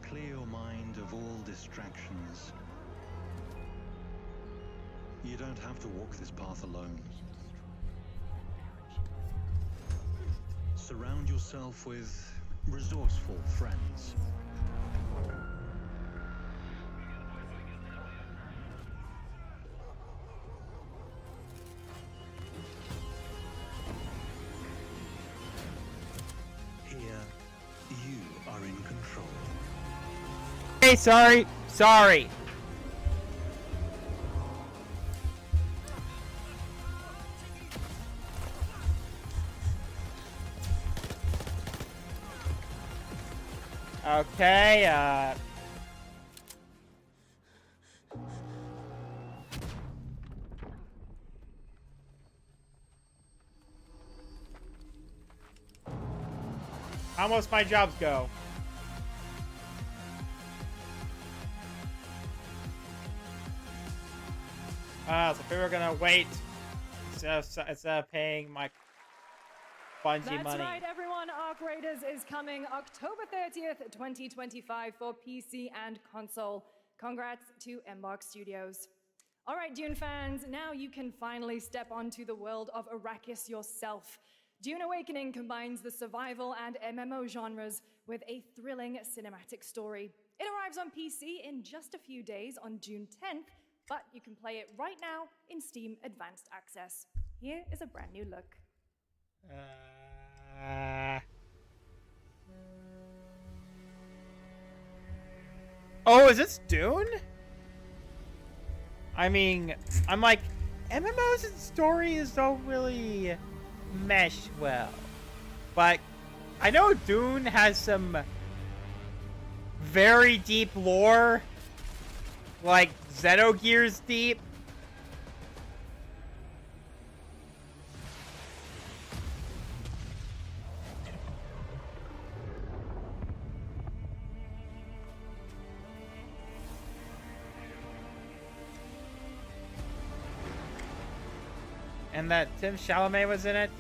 Clear your mind of all distractions. You don't have to walk this path alone. Surround yourself with resourceful friends. Here, you are in control. Hey, sorry. Okay, how most my jobs go? So we were gonna wait instead of paying my Bungie That's money. right, everyone. Arc Raiders is coming October 30th, 2025 for PC and console. Congrats to Embark Studios. All right, Dune fans, now you can finally step onto the world of Arrakis yourself. Dune Awakening combines the survival and MMO genres with a thrilling cinematic story. It arrives on PC in just a few days on June 10th, but you can play it right now in Steam Advanced Access. Here is a brand new look. Oh, is this Dune? I mean, I'm like, MMOs and stories don't really mesh well. But I know Dune has some very deep lore, like Xenogears deep. And that Tim Chalamet was in it.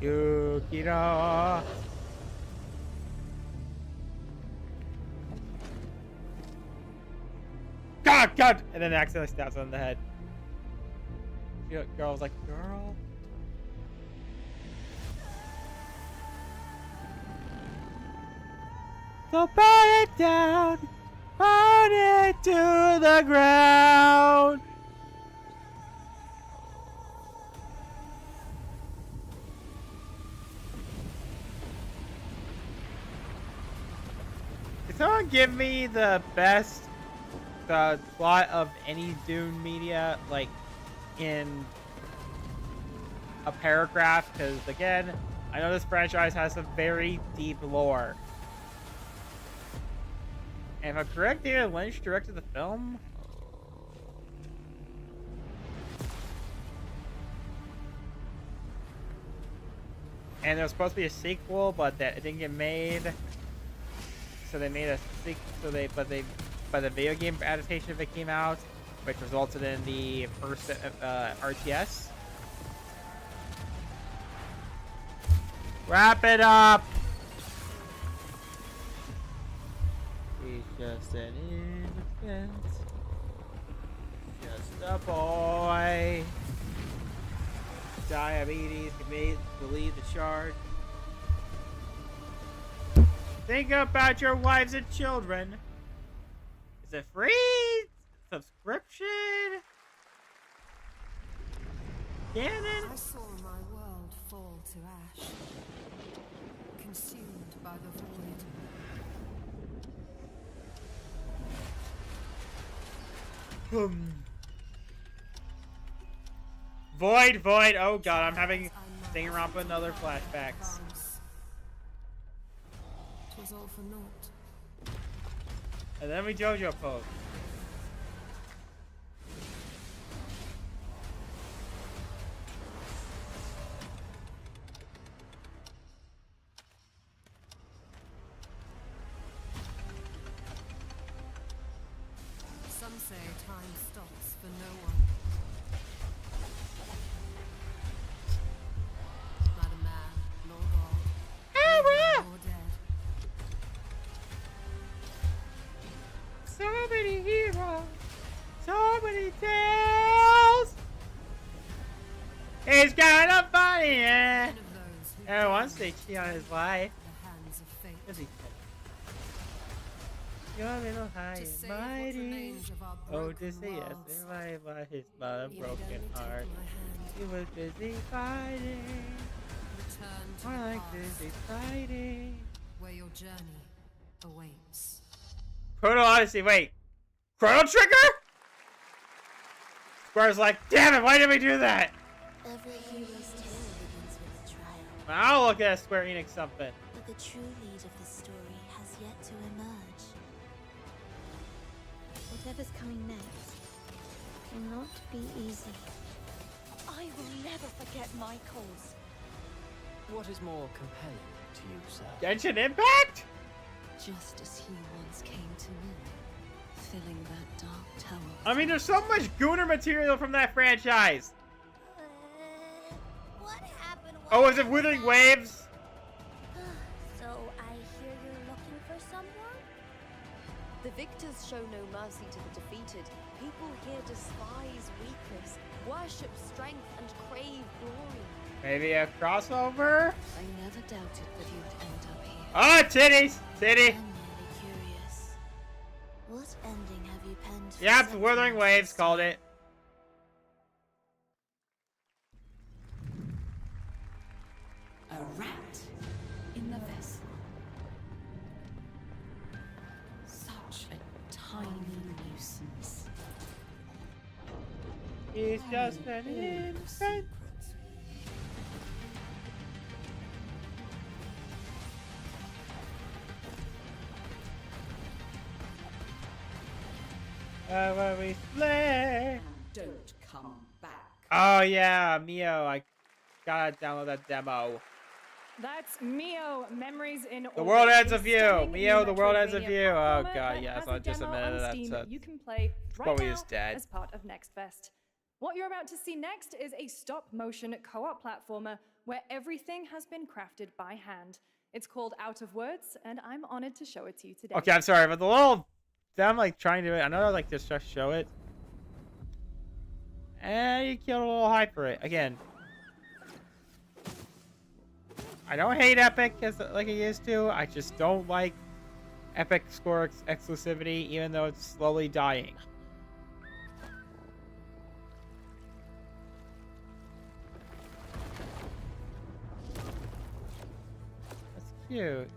Yukiro. God! And then accidentally stabs him in the head. Girl was like, girl. So burn it down. Burn it to the ground. Can someone give me the best plot of any Dune media, like, in a paragraph? Because, again, I know this franchise has some very deep lore. And if I'm correct, David Lynch directed the film? And there was supposed to be a sequel, but that it didn't get made. So they made a sequel, but the video game adaptation of it came out, which resulted in the first RTS. Wrap it up! He's just an infant. Just a boy. Diabetes can lead the charge. Think about your wives and children. Is it free? Subscription? Canon? I saw my world fall to ash, consumed by the void. Void. Oh god, I'm having Danganronpa and other flashbacks. It was all for naught. And then we JoJo pose. Some say time stops for no one. Not a man, nor God, nor dead. So many heroes, so many tales. He's got a funny end. And once they cheat on his life, you're a little high and mighty. Oh, to say yes, survived by his broken heart. He was busy fighting. More like busy fighting. Where your journey awaits. Chrono Odyssey, wait. Chrono Trigger? Square's like, damn it, why did we do that? Every hero's tale begins with trial. I'll look at Square Enix something. But the true lead of the story has yet to emerge. Whatever's coming next, will not be easy. I will never forget Michael's. What is more compelling to you, sir? Genshin Impact? Just as he once came to me, filling that dark tower. I mean, there's so much Gooner material from that franchise. What happened? Oh, is it Withering Waves? So I hear you're looking for someone? The victors show no mercy to the defeated. People here despise weakness, worship strength, and crave glory. Maybe a crossover? I never doubted that you'd end up here. Oh, titties! Titty! I'm really curious. What ending have you penned for Yep, something Withering like Waves this? called it. A rat in the vessel. Such a tiny nuisance. He's just an infant. When we slay. Don't come back. Oh yeah, Mio. I gotta download that demo. That's Mio, Memories in The World Orbit, Ends a of You. stunning Mio, The World Ends of Metroidvania You. Oh platformer god, that yeah, has it's not just a demo minute. on Steam That's you can play right probably now is dead. as part of Next Fest. What you're about to see next is a stop-motion co-op platformer where everything has been crafted by hand. It's called Out of Words, and I'm honored to show it to you today. Okay, I'm sorry, but the little them like trying to. I know, like just show it. And you killed a little hype for it again. I don't hate Epic as like I used to. I just don't like Epic Score exclusivity, even though it's slowly dying. That's cute.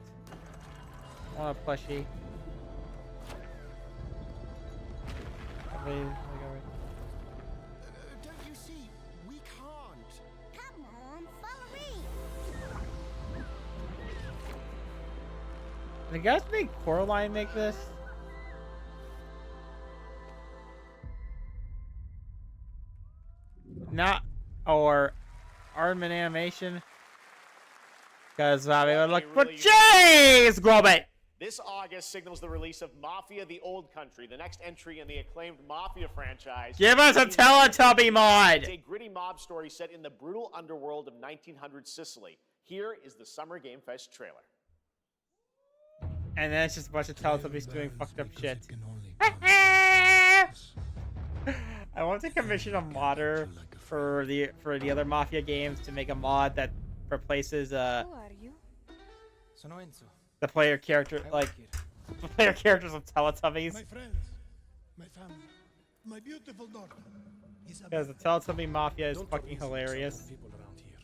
I want a plushie. Don't you see? We can't. Come on, follow me. The guys make Coraline make this? Not, or Artman Animation? Because we would look for Jay's Grobit! This August signals the release of Mafia: The Old Country, the next entry in the acclaimed Mafia franchise. Give us a Teletubby mod! It's a gritty mob story set in the brutal underworld of 1900 Sicily. Here is the Summer Game Fest trailer. And then it's just a bunch of Teletubbies doing fucked up shit. I want to commission a modder for the other Mafia games to make a mod that replaces Who are you? Sono Enzo. the player character, like the player characters of Teletubbies. My friends, my family, my beautiful daughter. Because the Teletubby Mafia is fucking hilarious. People around here.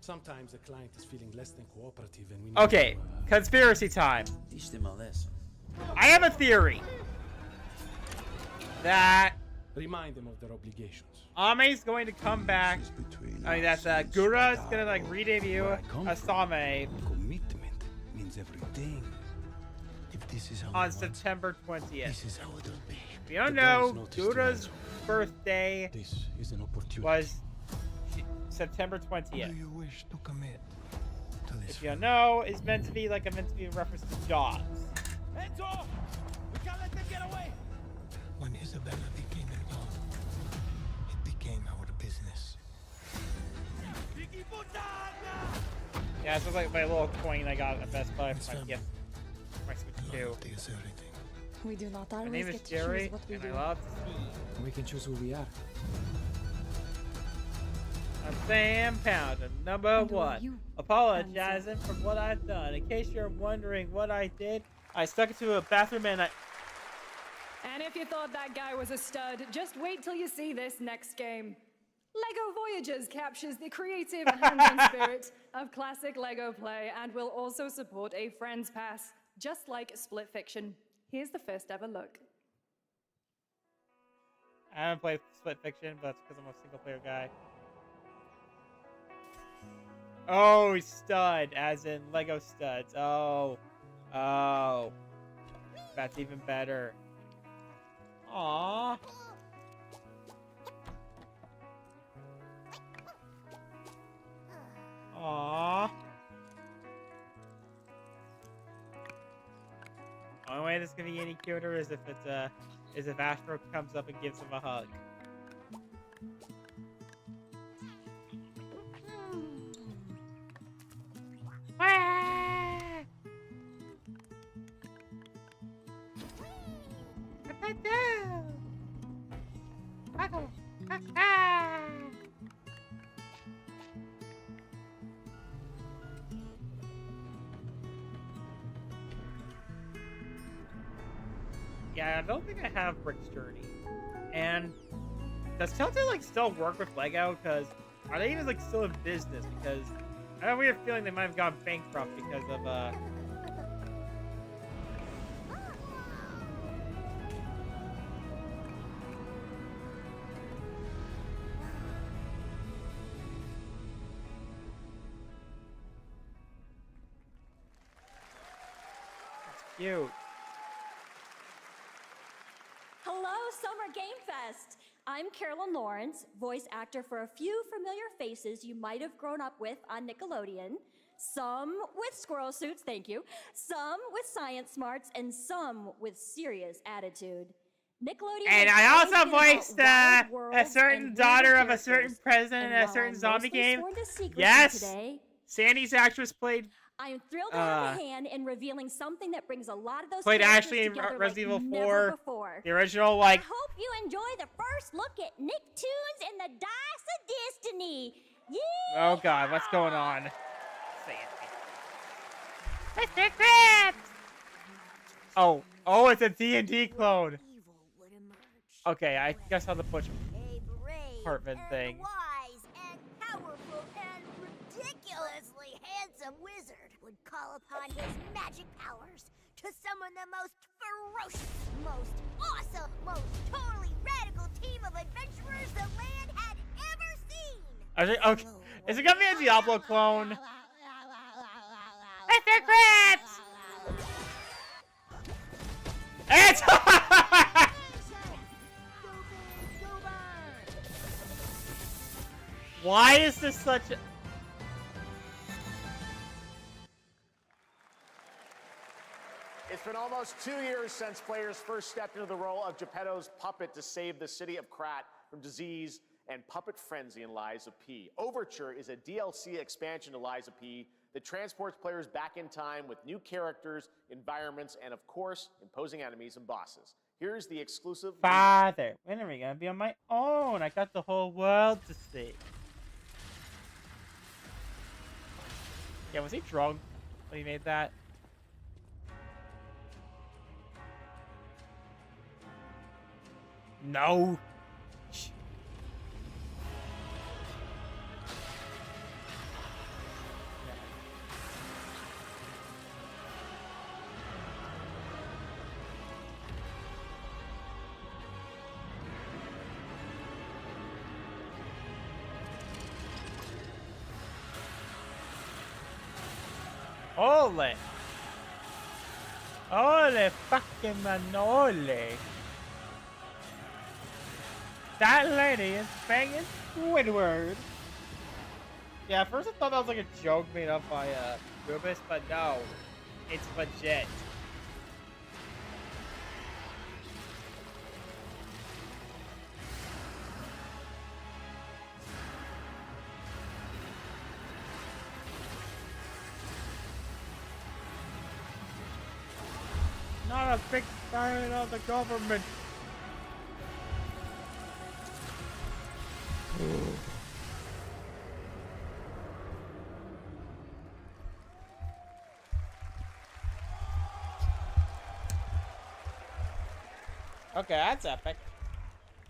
Sometimes the client is feeling less than cooperative and we need Okay, conspiracy time. Teach them a lesson. I have a theory that Remind them of their obligations. Ame's going to come back. I mean, that's Gura is gonna like re-debut Asame Commitment means everything. If this is on September 20th. this is how it'll be. If you don't know, Gura's birthday This is an opportunity. was September 20th. Do you wish to commit to this? If you don't know, it's meant to be like a reference to Jaws. Enzo! We can't let them get away! When Isabella became involved, it became our business. Yeah, this is like my little coin I got at Best Buy for my gift. My Switch 2. Is everything. We do not My always name is get to Jerry, choose what we and do. I love to ski. We can choose who we are. I'm Sam Pounder, number And who are one. you, Apologizing for what I've done. In case you're wondering what I did, I stuck it to a bathroom and I... And if you thought that guy was a stud, just wait till you see this next game. LEGO Voyagers captures the creative hands-on spirit of classic LEGO play and will also support a Friends Pass, just like Split Fiction. Here's the first ever look. I haven't played Split Fiction, but that's because I'm a single-player guy. Oh, stud, as in Lego studs. Oh. Oh. That's even better. Aww. way this can be any cuter is if Astro comes up and gives him a hug. Yeah, I don't think I have Brick's Journey. And does Telltale like still work with Lego? Because are they even like still in business? Because I have a weird feeling they might have gone bankrupt because of That's cute. Hello, Summer Game Fest! I'm Carolyn Lawrence, voice actor for a few familiar faces you might have grown up with on Nickelodeon. Some with squirrel suits, thank you. Some with science smarts, and some with serious attitude. Nickelodeon. And I also voiced a certain daughter of a certain president in a certain zombie game. Yes! Today, Sandy's actress played. I'm thrilled to have a hand in revealing something that brings a lot of those Played characters Ashley in together Resident like Evil never 4. before. The original, like. I hope you enjoy the first look at Nicktoons and the Dice of Destiny. Yeah! Oh god, what's going on? Mr. Krabs! Oh, it's a D&D clone. Okay, I guess I'll have to push apartment thing. Wise and powerful and ridiculously handsome wizard would call upon his magic powers to summon the most ferocious, most awesome, most totally radical team of adventurers the land had ever seen. Okay, is it gonna be a Diablo clone? Mr. Krabs! It's Why is this such a... It's been almost 2 years since players first stepped into the role of Geppetto's puppet to save the city of Krat from disease and puppet frenzy in Lies of P. Overture is a DLC expansion to Lies of P that transports players back in time with new characters, environments, and of course, imposing enemies and bosses. Here's the exclusive... Father, when are we gonna be on my own? I got the whole world to see. Yeah, was he drunk when he made that? No. Ole! Ole fucking manole! That lady is banging Squidward! Yeah, at first I thought that was like a joke made up by Rubis, but no. It's legit. Not a big fan of the government. Okay, that's epic.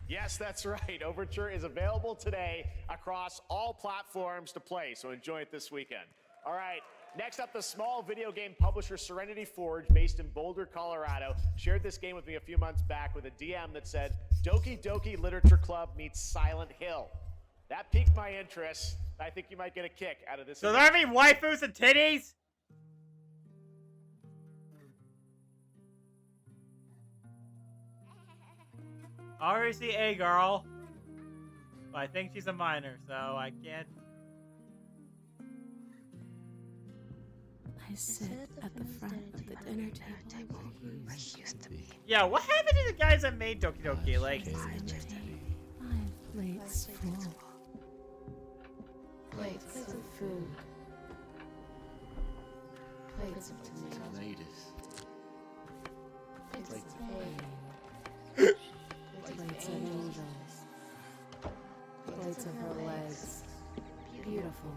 Yes, that's right. Overture is available today across all platforms to play, so enjoy it this weekend. All right, next up, the small video game publisher Serenity Forge, based in Boulder, Colorado, shared this game with me a few months back with a DM that said, Doki Doki Literature Club meets Silent Hill. That piqued my interest. I think you might get a kick out of this. So there be waifus and titties? Obviously a girl. But I think she's a minor, so I can't... I sit at the front of the dinner table. Yeah, what happened to the guys that made Doki Doki? Like, Plates full. Plates of food. Plates of tomatoes. Plates of hay. Plates of angels. Plates of her legs. Beautiful.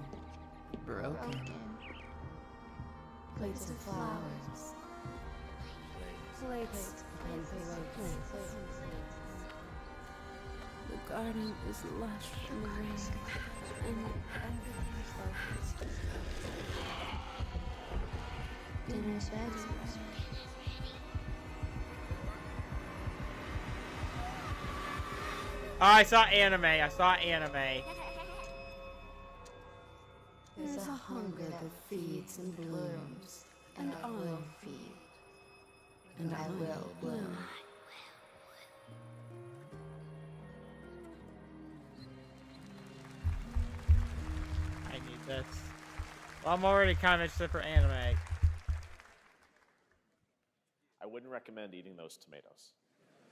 Broken. Plates of flowers. Plates and plates. The garden is lush and green, and everything is focused. Dinner's ready. oh, I saw anime. There's a hunger that feeds and blooms, and I will feed, and I will bloom. I need this. Well, I'm already kind of interested for anime. I wouldn't recommend eating those tomatoes.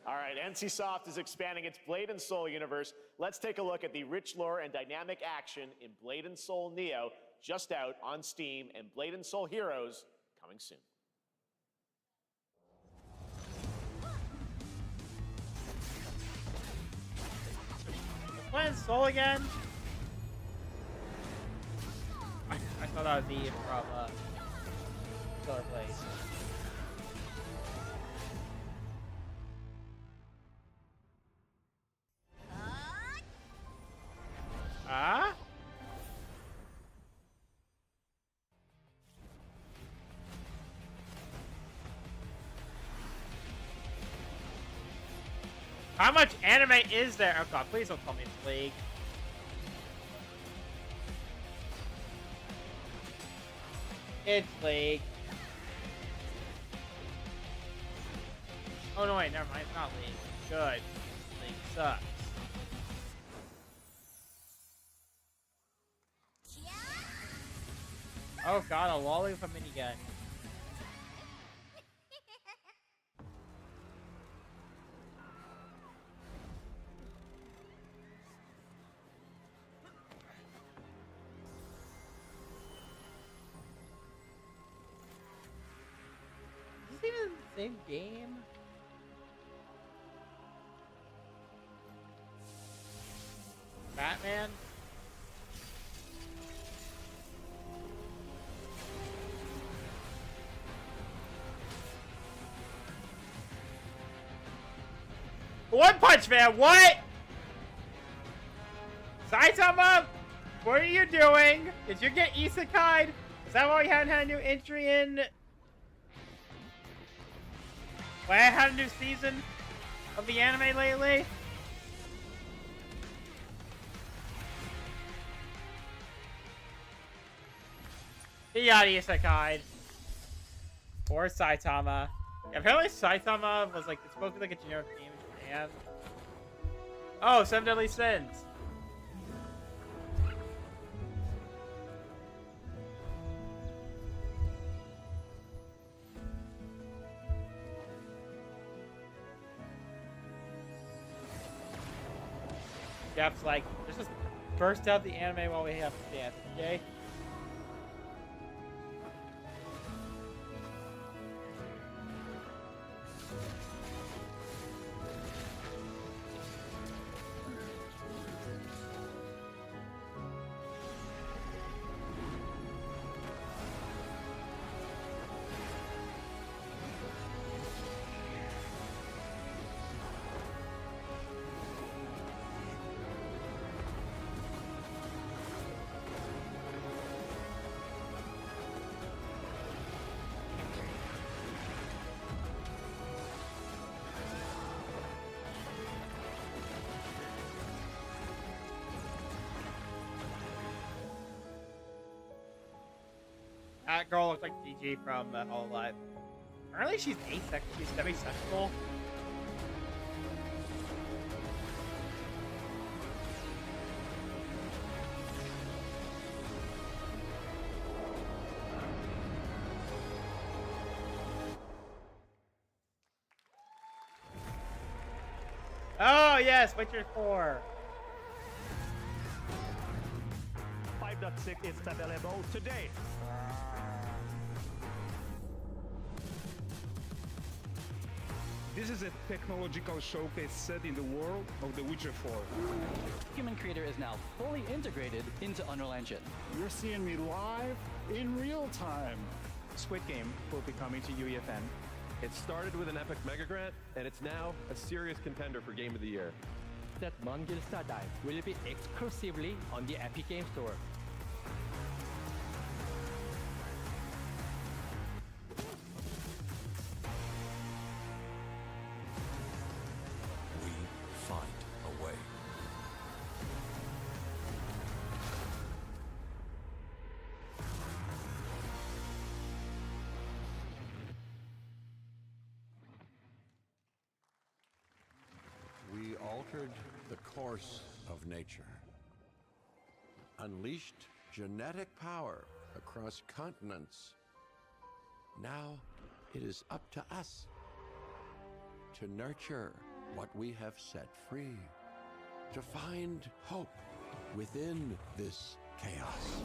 All right, NCSoft is expanding its Blade and Soul universe. Let's take a look at the rich lore and dynamic action in Blade and Soul Neo, just out on Steam, and Blade and Soul Heroes coming soon. Playing Soul again? I thought that was Eve from Killer Blade. Ah? How much anime is there? Oh god, please don't tell me it's League. It's League. Oh no, wait, never mind. It's not League. Good. League sucks. Oh god, a lollipop minigun. Is this even the same game? Batman? One Punch Man, what? Saitama, what are you doing? Did you get isekai'd? Is that why we haven't had a new entry in? Why I had a new season of the anime lately? He got isekai'd. Or Saitama. Yeah, apparently Saitama was like, it's supposed to be like a generic name in Japan. Oh, 7 Deadly Sins. Geoff's like, let's just burst out the anime while we have to dance, okay? That girl looks like DG from Hololive. Apparently she's asexual. She's demisexual. Oh yes, Witcher 4. 5.6 is available today. This is a technological showcase set in the world of The Witcher 4. Human Creator is now fully integrated into Unreal Engine. You're seeing me live in real time. Squid Game will be coming to UEFN. It started with an epic mega grant, and it's now a serious contender for Game of the Year. That Mongil Star Dive will be exclusively on the Epic Game Store. We find a way. We altered the course of nature, unleashed genetic power across continents. Now it is up to us to nurture what we have set free, to find hope within this chaos.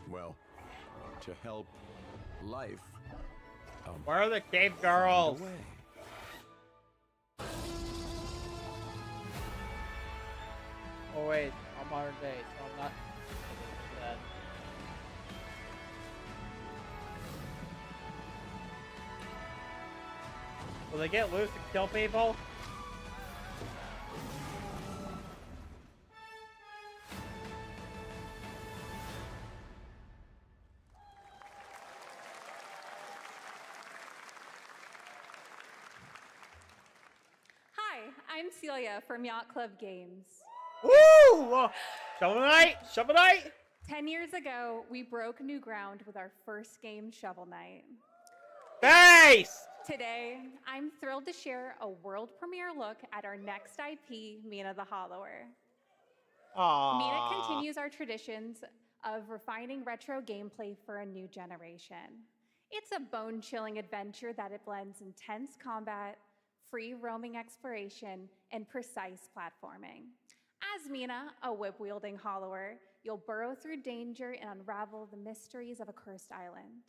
Well, to help life. Where are the cave girls? Oh wait, I'm modern day, so I'm not dead. Will they get loose and kill people? Hi, I'm Celia from Yacht Club Games. Woo! Shovel Knight! Shovel Knight! 10 years ago, we broke new ground with our first game, Shovel Knight. Nice! Today, I'm thrilled to share a world premiere look at our next IP, Mina the Hollower. Aww. Mina continues our traditions of refining retro gameplay for a new generation. It's a bone-chilling adventure that it blends intense combat, free roaming exploration, and precise platforming. As Mina, a whip-wielding hollower, you'll burrow through danger and unravel the mysteries of a cursed island.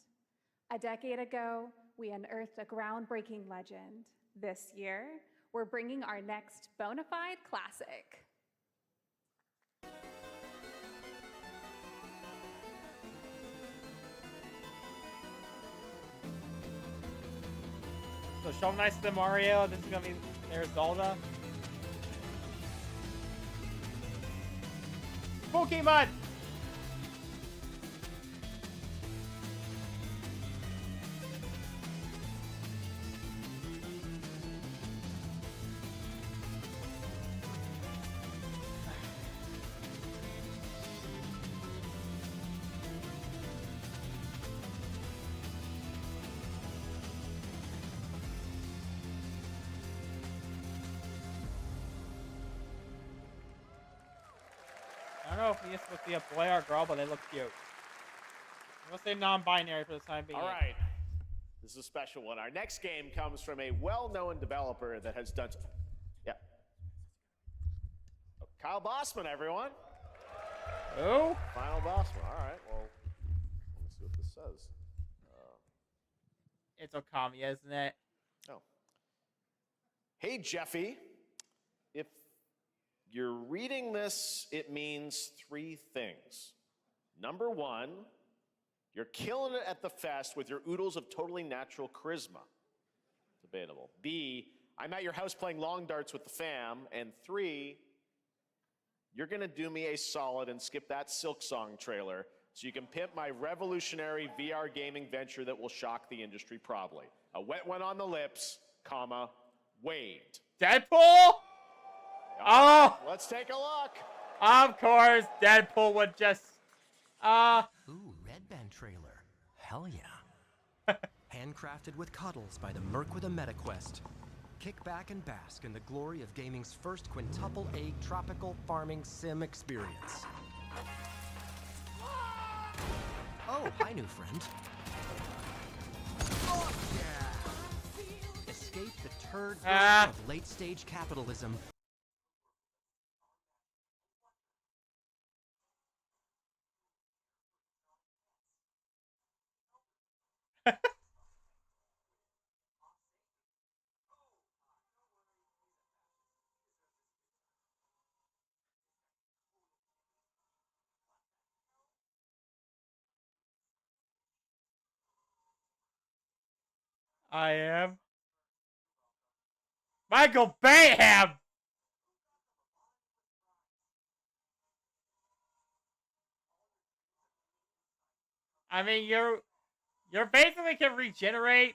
A decade ago, we unearthed a groundbreaking legend. This year, we're bringing our next bona fide classic. So Shovel Knight's the Mario, this is gonna be their Zelda. Pokemon! I don't know if he's supposed to be a boy or a girl, but they look cute. I'm gonna say non-binary for the time being. All right. This is a special one. Our next game comes from a well-known developer that has done... Yeah. Oh, Kyle Bossman, everyone. Who? Final Bossman. All right. Well, let's see what this says. It's Okami, isn't it? Oh. Hey, Jeffy. If you're reading this, it means 3 things. Number 1, you're killing it at the fest with your oodles of totally natural charisma. Debatable. B, I'm at your house playing long darts with the fam. And 3, you're gonna do me a solid and skip that Silk Song trailer so you can pimp my revolutionary VR gaming venture that will shock the industry probably. A wet one on the lips, comma, Wade. Deadpool? Oh! Let's take a look. Of course, Deadpool would just... Ooh, Red Band trailer. Hell yeah. Handcrafted with cuddles by the Merc with a MetaQuest. Kick back and bask in the glory of gaming's first quintuple A tropical farming sim experience. Oh, hi, new friend. Oh, yeah. turd version of late-stage capitalism. I am Michael Bayham. I mean, you're basically can regenerate.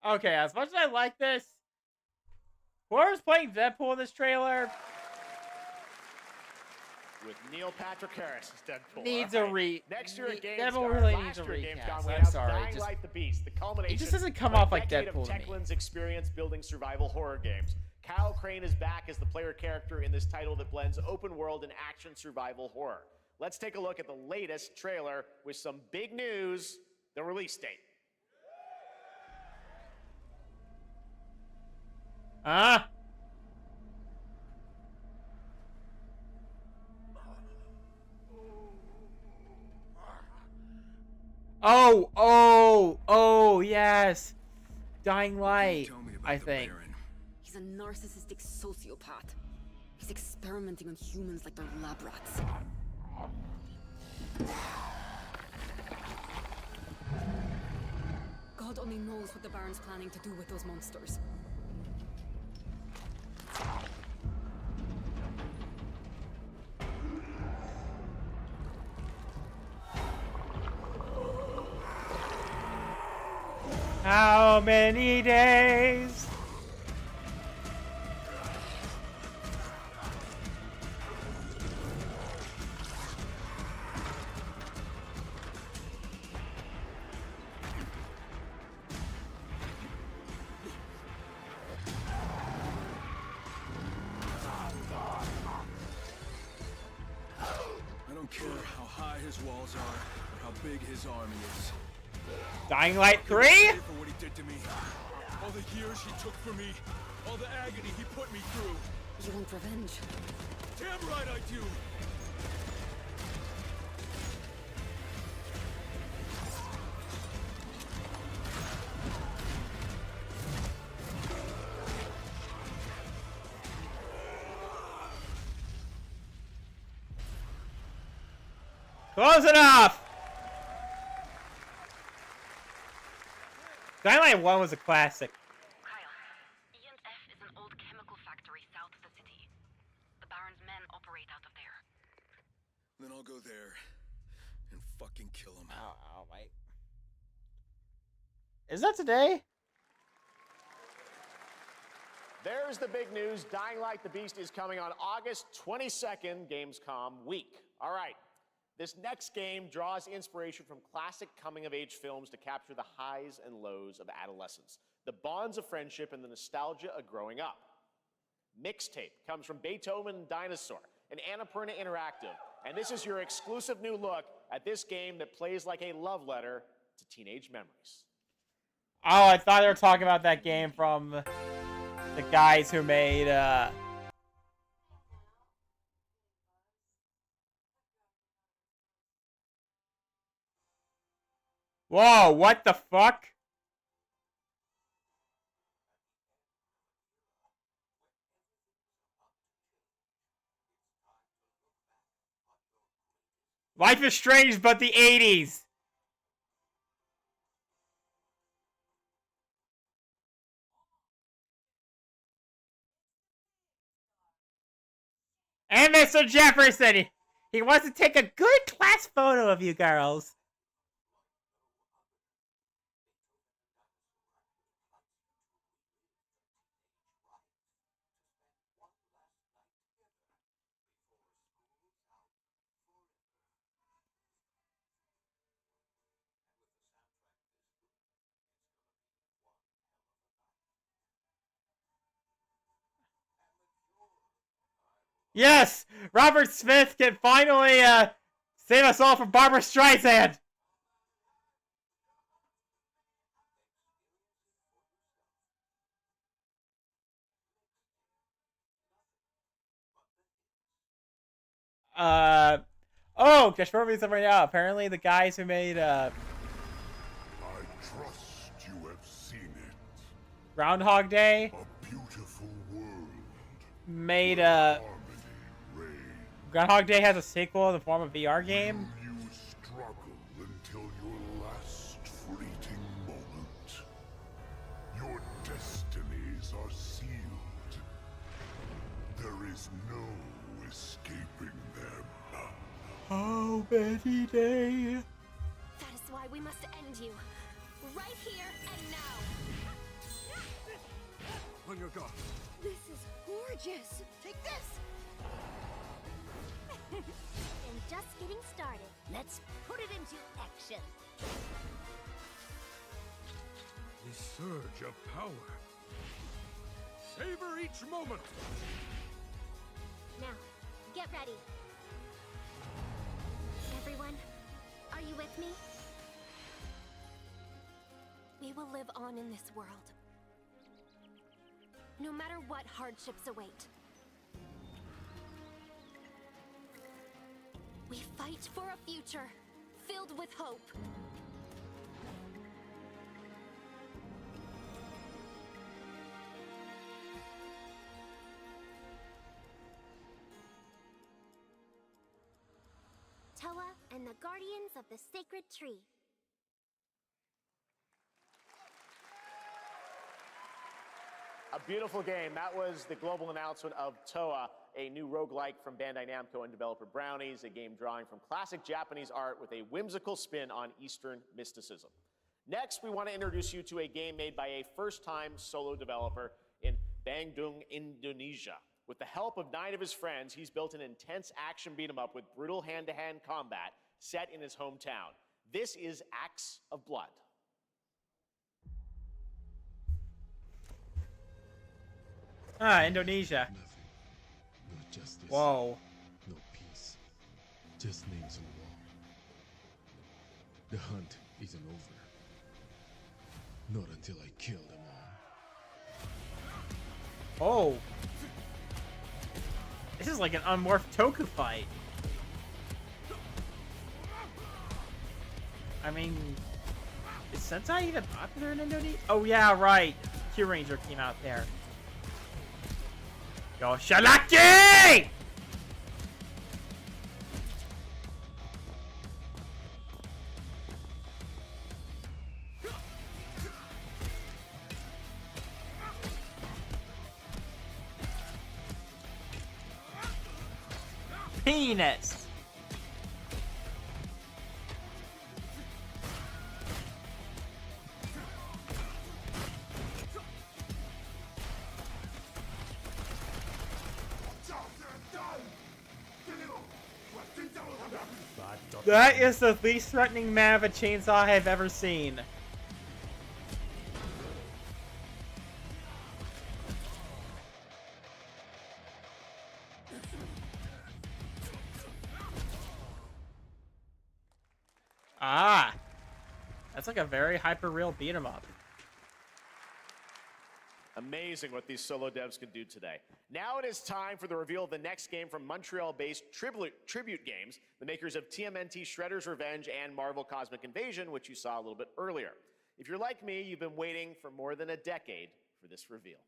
Okay, as much as I like this, whoever's playing Deadpool in this trailer with Neil Patrick Harris as Deadpool. needs All a re. Next year at Gamescom, Deadpool really last needs a year at recast. Gamescom, we I'm have sorry, Dying Light the Beast, the it culmination just doesn't come of off a like decade Deadpool of to me. Techland's experience building survival horror games. Kyle Crane is back as the player character in this title that blends open world and action survival horror. Let's take a look at the latest trailer with some big news, the release date. Oh, yes. Dying Light, I think. He's a narcissistic sociopath. He's experimenting on humans like they're lab rats. God only knows what the Baron's planning to do with those monsters. How many days? I don't care how high his walls are or how big his army is. Dying Light 3? For what he did to me. All the years he took for me. All the agony he put me through. You want revenge? Damn right I do! Close enough! Dying Light 1 was a classic. E&F is an old chemical factory south of the city. The Baron's men operate out of there. Then I'll go there and fucking kill him. Oh, wait. Is that today? There's the big news. Dying Light the Beast is coming on August 22nd, Gamescom week. All right. This next game draws inspiration from classic coming-of-age films to capture the highs and lows of adolescence, the bonds of friendship, and the nostalgia of growing up. Mixtape comes from Beethoven and Dinosaur, an Annapurna Interactive, and this is your exclusive new look at this game that plays like a love letter to teenage memories. Oh, I thought they were talking about that game from the guys who made, Whoa, what the fuck? Life is Strange, but the 80s. And Mr. Jefferson, he wants to take a good class photo of you girls. Yes! Robert Smith can finally save us all from Barbara Streisand! Oh, just for me right now. Apparently the guys who made I trust you have seen it. Groundhog Day A beautiful world. made Harmony Groundhog Day has a sequel in the form of a VR game. you struggle until your last fleeting moment. Your destinies are sealed. There is no escaping them. How many days? That is why we must end you. Right here and now. On your guard. This is gorgeous. Take this. And just getting started. Let's put it into action. The surge of power. Savor each moment. Now, get ready. Everyone, are you with me? We will live on in this world. No matter what hardships await. We fight for a future filled with hope. Toa and the Guardians of the Sacred Tree. A beautiful game. That was the global announcement of Toa, a new roguelike from Bandai Namco and developer Brownies, a game drawing from classic Japanese art with a whimsical spin on Eastern mysticism. Next, we want to introduce you to a game made by a first-time solo developer in Bandung, Indonesia. With the help of 9 of his friends, he's built an intense action beat-em-up with brutal hand-to-hand combat set in his hometown. This is Acts of Blood. Ah, Indonesia. No justice. Whoa. No peace. Just names on the wall. The hunt isn't over. Not until I kill them all. Oh. This is like an unmorphed Toku fight. I mean, is Sentai even popular in Indonesia? Oh yeah, right. Q Ranger came out there. Yo, Shalaki! Penis! That is the least threatening man of a chainsaw I have ever seen. Ah! That's like a very hyper-real beat-em-up. Amazing what these solo devs can do today. Now it is time for the reveal of the next game from Montreal-based Tribute Games, the makers of TMNT Shredder's Revenge and Marvel Cosmic Invasion, which you saw a little bit earlier. If you're like me, you've been waiting for more than a decade for this reveal.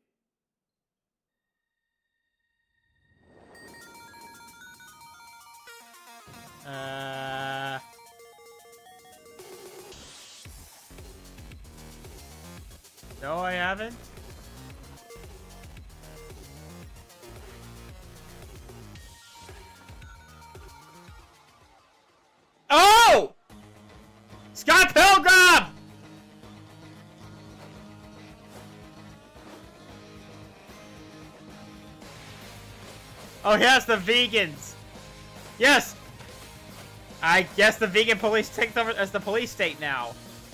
No, I haven't. Oh! Scott Pilgrim! Oh yes, the vegans. Yes. I guess the vegan police take over as the police state now.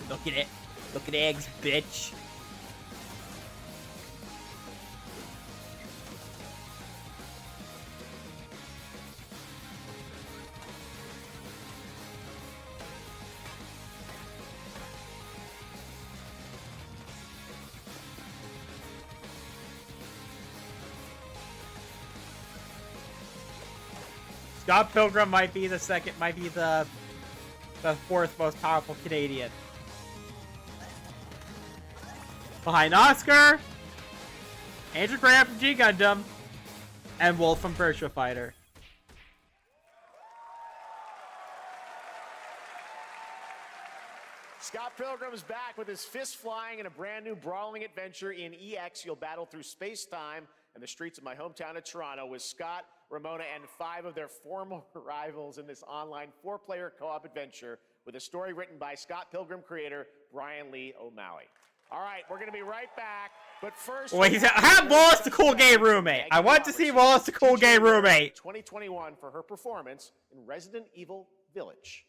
Look at it. Look at eggs, bitch. Scott Pilgrim might be the fourth most powerful Canadian. Behind Oscar, Andrew Graham from G Gundam, and Wolf from Virtua Fighter. Scott Pilgrim is back with his fist flying in a brand new brawling adventure in EX. You'll battle through space-time and the streets of my hometown of Toronto with Scott, Ramona, and 5 of their former rivals in this online 4-player co-op adventure with a story written by Scott Pilgrim creator Brian Lee O'Malley. All right, we're going to be right back, but first... Wait, I have Wallace the Cool Gay Roommate. I want to see Wallace the Cool Gay Roommate. 2021 for her performance in Resident Evil Village.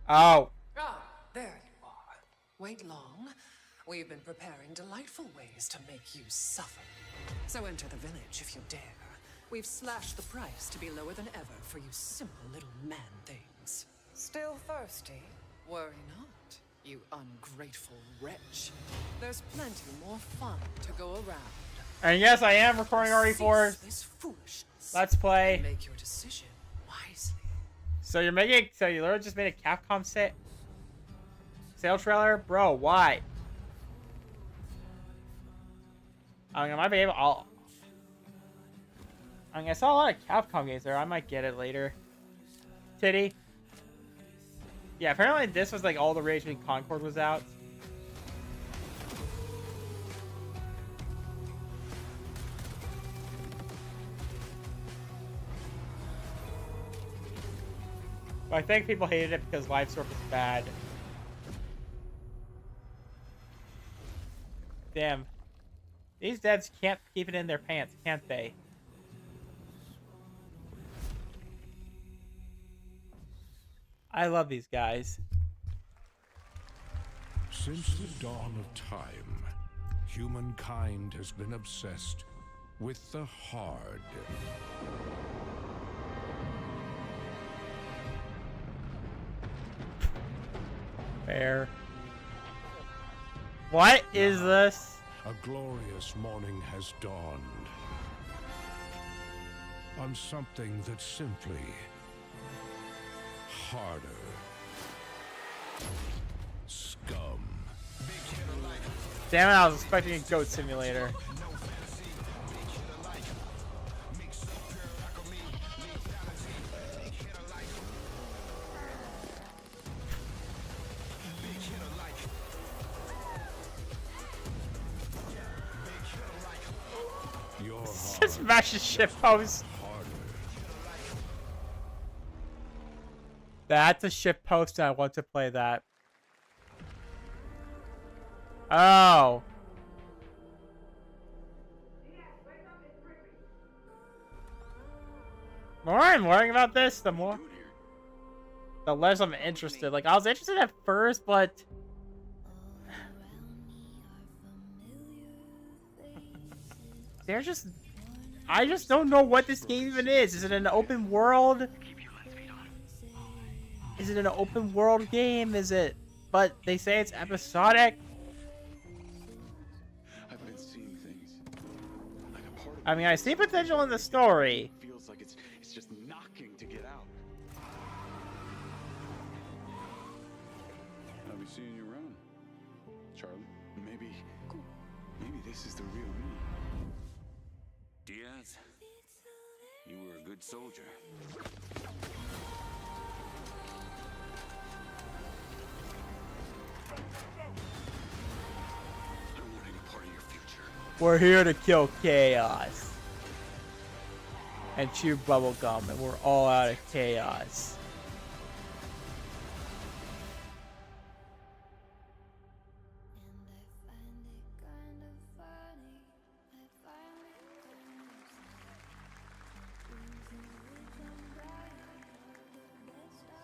Oh. Ah, there you are. Wait long. We've been preparing delightful ways to make you suffer. So enter the village if you dare. We've slashed the price to be lower than ever for you simple little man things. Still thirsty? Worry not, you ungrateful wretch. There's plenty more fun to go around. And yes, I am recording RE4's Let's Play. Make your decision wisely. So you literally just made a Capcom sale trailer? Bro, why? I mean, I might be able, I mean, I saw a lot of Capcom games there. I might get it later. Titty. Yeah, apparently this was like all the rage when Concord was out. But I think people hated it because Live Sword was bad. Damn. These devs can't keep it in their pants, can't they? I love these guys. Since the dawn of time, humankind has been obsessed with the hard. Fair. What is this? A glorious morning has dawned on something that's simply harder. Scum. Damn it, I was expecting a Goat Simulator. Just smash the ship post. That's a ship post and I want to play that. Oh. The more I'm learning about this, the less I'm interested. Like, I was interested at first, but... I just don't know what this game even is. Is it an open world? Is it an open world game? Is it... But they say it's episodic. I've been seeing things. Like a part of I mean, I see potential in the story. feels like it's just knocking to get out. I'll be seeing you around, Charlie. Maybe this is the real me. Diaz, you were a good soldier. I don't want any part of your future. We're here to kill chaos. And chew bubblegum, and we're all out of chaos.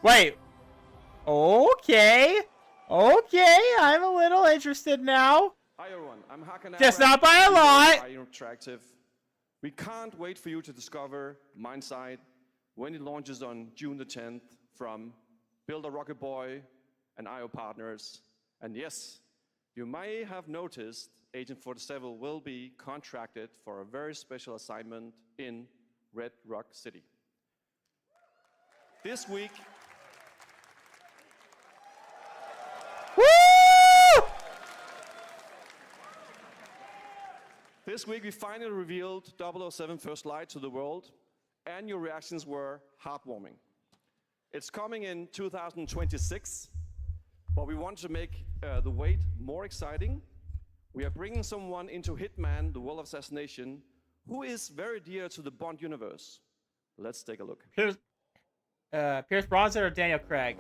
Wait. Okay. Okay, I'm a little interested now. Hi everyone, I'm Hakan. Just not by a lot. Interactive. We can't wait for you to discover Mindside when it launches on June the 10th from Builder Rocket Boy and IO partners. And yes, you may have noticed Agent 47 will be contracted for a very special assignment in Red Rock City. This week, we finally revealed 007 First Light to the world, and your reactions were heartwarming. It's coming in 2026, but we want to make the wait more exciting. We are bringing someone into Hitman, the World of Assassination, who is very dear to the Bond universe. Let's take a look. Pierce Brosnan or Daniel Craig?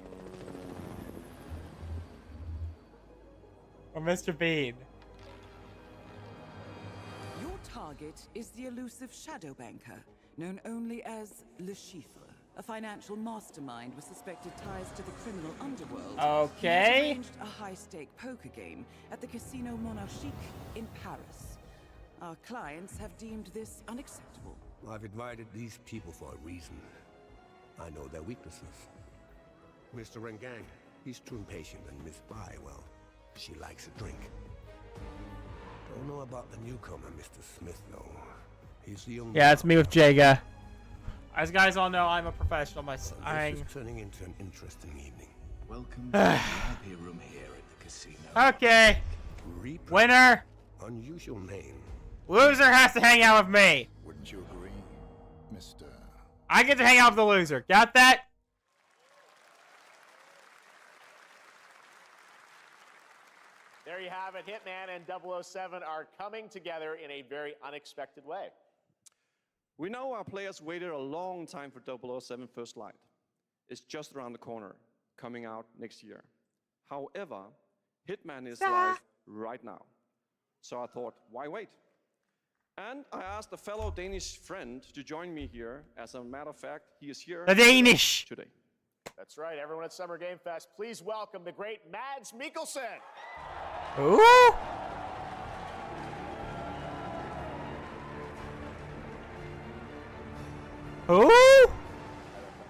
Or Mr. Bean? Your target is the elusive shadow banker, known only as Le Chiffre, a financial mastermind with suspected ties to the criminal underworld. Okay. He has arranged a high-stake poker game at the Casino Monarchique in Paris. Our clients have deemed this unacceptable. I've invited these people for a reason. I know their weaknesses. Mr. Rengang, he's too impatient, and Miss Bai, well, she likes a drink. Don't know about the newcomer, Mr. Smith, though. He's the only... Yeah, it's me with Jega. As guys all know, I'm a professional. This is turning into an interesting evening. Welcome to the VIP room here at the casino. Okay. Reaper. Winner. Unusual name. Loser has to hang out with me. Wouldn't you agree, Mr. I get to hang out with the loser. Got that? There you have it. Hitman and 007 are coming together in a very unexpected way. We know our players waited a long time for 007 First Light. It's just around the corner, coming out next year. However, Hitman is live right now. So I thought, why wait? And I asked a fellow Danish friend to join me here. As a matter of fact, he is here The Danish today. That's right. Everyone at Summer Game Fest, please welcome the great Mads Mikkelsen. Ooh. Ooh.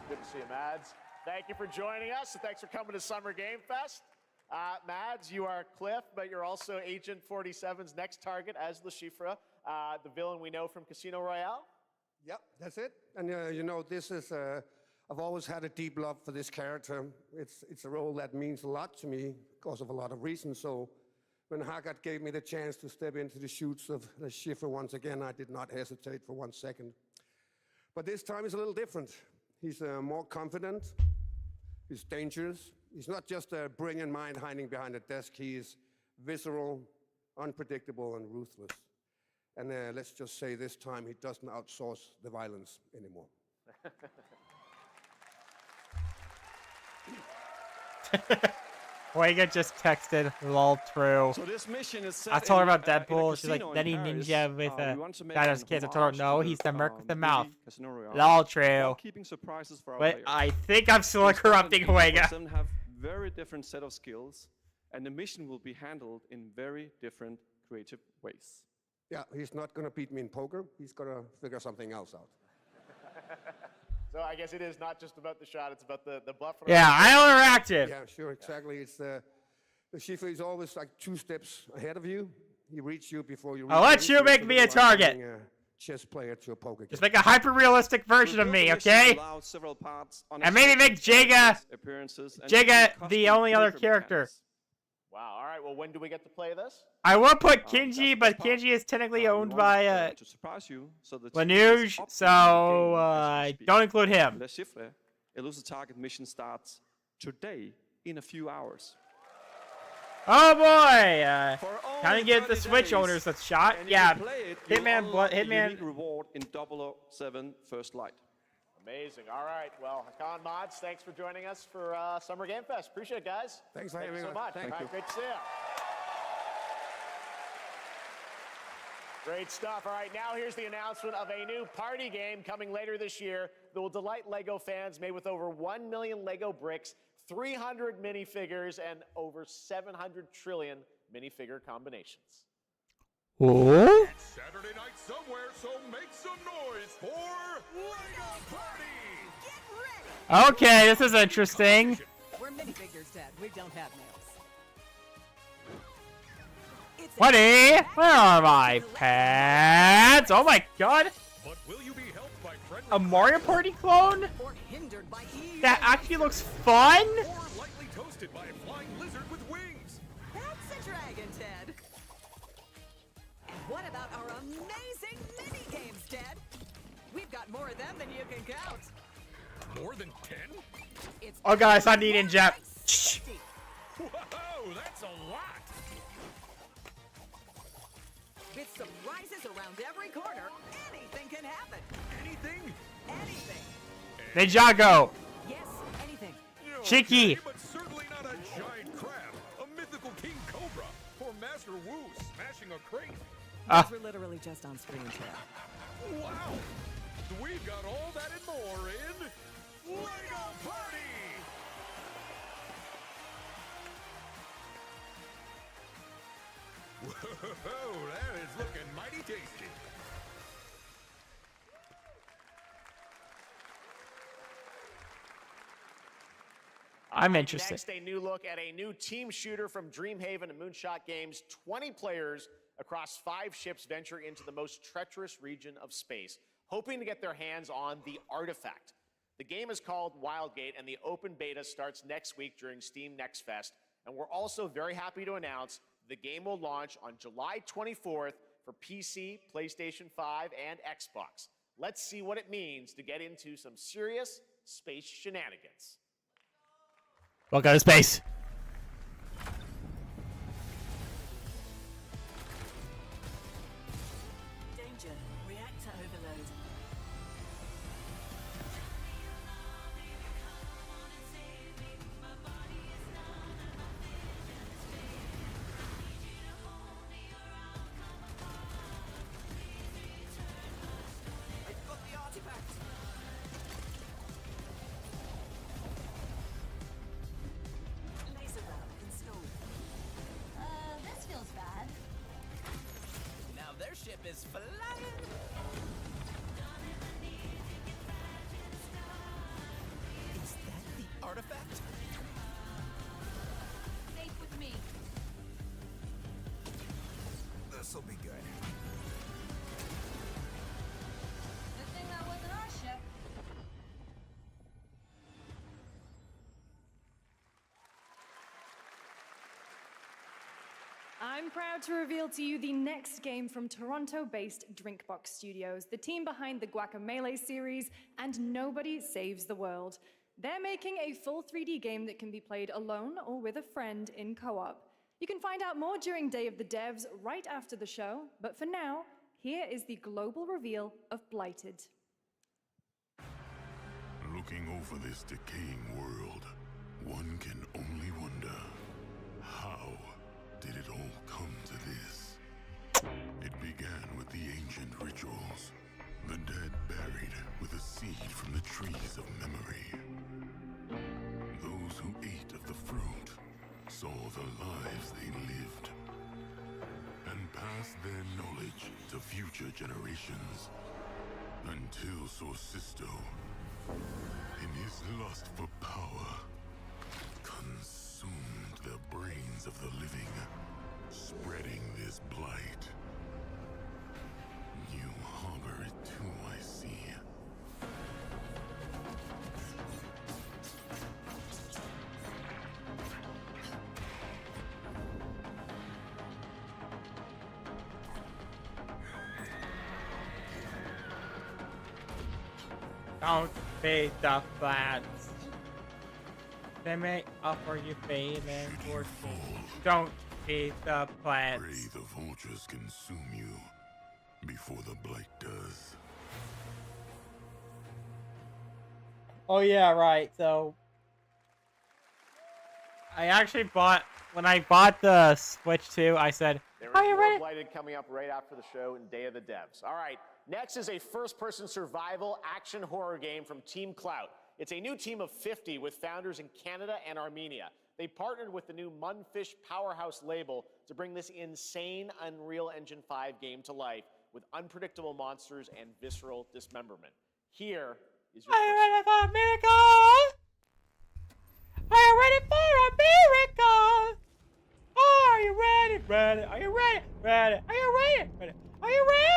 Good to see you, Mads. Thank you for joining us, and thanks for coming to Summer Game Fest. Mads, you are Cliff, but you're also Agent 47's next target as Le Chiffre, the villain we know from Casino Royale. Yep, that's it. And you know, this is, I've always had a deep love for this character. It's a role that means a lot to me because of a lot of reasons. So when Haggard gave me the chance to step into the shoots of Le Chiffre once again, I did not hesitate for 1 second. But this time is a little different. He's more confident. He's dangerous. He's not just a brilliant mind hiding behind a desk. He is visceral, unpredictable, and ruthless. And let's just say this time he doesn't outsource the violence anymore. Wega just texted, lol, true. So this mission is set I told her in, about Deadpool. She's like, casino then he in Paris. ninja with We want to make Dino's an kids. I told her, homage no, to he's the merc with the movie mouth. Casino Royale, Lol, while true. keeping surprises for our But players. I think I'm still corrupting Wega. Some have very different set of skills, and the mission will be handled in very different creative ways. Yeah, he's not going to beat me in poker. He's going to figure something else out. So I guess it is not just about the shot, it's about the bluff. Yeah, I am interactive. Yeah, sure, exactly. It's the Chiffre is always like 2 steps ahead of you. He reads you before you reach I'll let him. you So make it's me a like target. being a chess player to a poker game. Just make a hyper-realistic version of me, okay? Allowed several parts, And maybe make Jega, appearances, and Jega custom the only other flavor character. mechanics. Wow, all right, well, when do we get to play this? I will put Kinji, but Kinji is technically owned by To surprise you, so the Lanuge, so don't include him. Le Chiffre, elusive target mission starts today in a few hours. Oh boy! Kind of give the Switch owners a shot. And Yeah, if you play it, Hitman, you'll unlock a Hitman. unique reward in 007 First Light. Amazing. All right. Well, Hakan Mods, thanks for joining us for Summer Game Fest. Appreciate it, guys. Thanks for Thank you having so us. much. Thank All right, you. great to see you. Great stuff. All right, now here's the announcement of a new party game coming later this year that will delight LEGO fans, made with over 1 million LEGO bricks, 300 minifigures, and over 700 trillion minifigure combinations. Oh? It's Saturday night somewhere, so make some noise for LEGO Party! Get ready! Okay, this is interesting. We're minifigures, Dad. We don't have nails. Buddy, where are my pets? Oh my god! But will you be helped by a Mario Party clone or hindered by evil. that actually looks fun. Or lightly toasted by a flying lizard with wings. That's a dragon, Ted. And what about our amazing mini games, Ted? We've got more of them than you can count. More than 10? It's Oh guys, I need in Jeff. Whoa, that's a lot. With surprises around every corner, anything can happen. Anything? Anything. Ninjago. Yes, anything. Chicky. Okay, but certainly not a giant crab, a mythical king cobra, or Master Wu smashing a crate. Those were literally just on screen, Ted. Wow! We've got all that and more in Lego Party! Whoa, that is looking mighty tasty. I'm interested. Next, a new look at a new team shooter from Dreamhaven and Moonshot Games. 20 players across 5 ships venture into the most treacherous region of space, hoping to get their hands on the artifact. The game is called Wildgate, and the open beta starts next week during Steam Next Fest. And we're also very happy to announce the game will launch on July 24th for PC, PlayStation 5, and Xbox. Let's see what it means to get into some serious space shenanigans. Welcome to space. Danger. Reactor overload. I've got the artifact. Laser round installed. This feels bad. Now their ship is flying. Is that the artifact? Safe with me. This'll be good. Good thing that wasn't our ship. I'm proud to reveal to you the next game from Toronto-based Drinkbox Studios, the team behind the Guacamelee series and Nobody Saves the World. They're making a full 3D game that can be played alone or with a friend in co-op. You can find out more during Day of the Devs right after the show, but for now, here is the global reveal of Blighted. Looking over this decaying world, one can only wonder, how did it all come to this? It began with the ancient rituals, the dead buried with a seed from the trees of memory. Those who ate of the fruit saw the lives they lived and passed their knowledge to future generations until Sorcisto, in his lust for power, consumed the brains of the living, spreading this blight. You harbor it too, I see. Don't feed the plants. They may offer you feed and force. Don't feed the plants. Pray the vultures consume you before the blight does. Oh yeah, right. So I actually bought when I bought the Switch 2, I said, There "Are is you more ready?" Blighted coming up right after the show and Day of the Devs. All right, next is a first-person survival action horror game from Team Clout. It's a new team of 50 with founders in Canada and Armenia. They partnered with the new Munfish Powerhouse label to bring this insane Unreal Engine 5 game to life with unpredictable monsters and visceral dismemberment. Here is your Are you ready for a miracle? Are you ready for a miracle? Are you ready? Ready? Are you ready? Ready? Are you ready? Ready? Are you ready?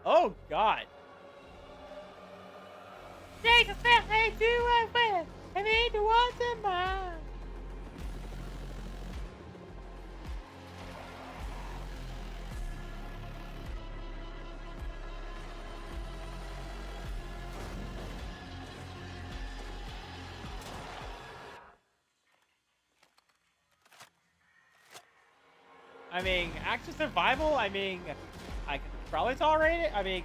Oh God. Jesus, I do I will, and ain't the ones in mine. I mean, action survival, I mean, I could probably tolerate it. I mean,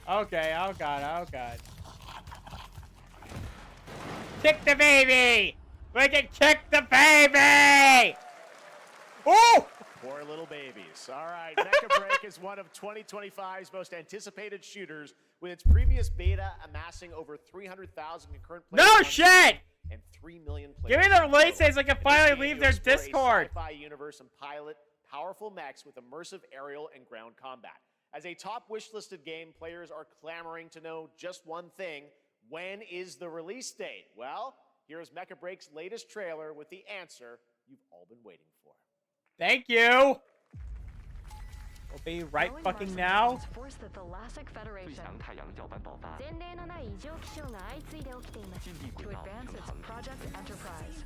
okay, oh god, oh god. Kick the baby! We can kick the baby! Oh! Poor little babies. All right, Mecha Break is one of 2025's most anticipated shooters, with its previous beta amassing over 300,000 concurrent players. No shit! And 3 million players. Give me the release so I can finally leave their Discord. Sci-fi universe and pilot powerful mechs with immersive aerial and ground combat. As a top wishlisted game, players are clamoring to know just one thing: when is the release date? Well, here's Mecha Break's latest trailer with the answer you've all been waiting for. Thank you. We'll be right fucking now. Force the Thalassic Federation to advance its Project Enterprise.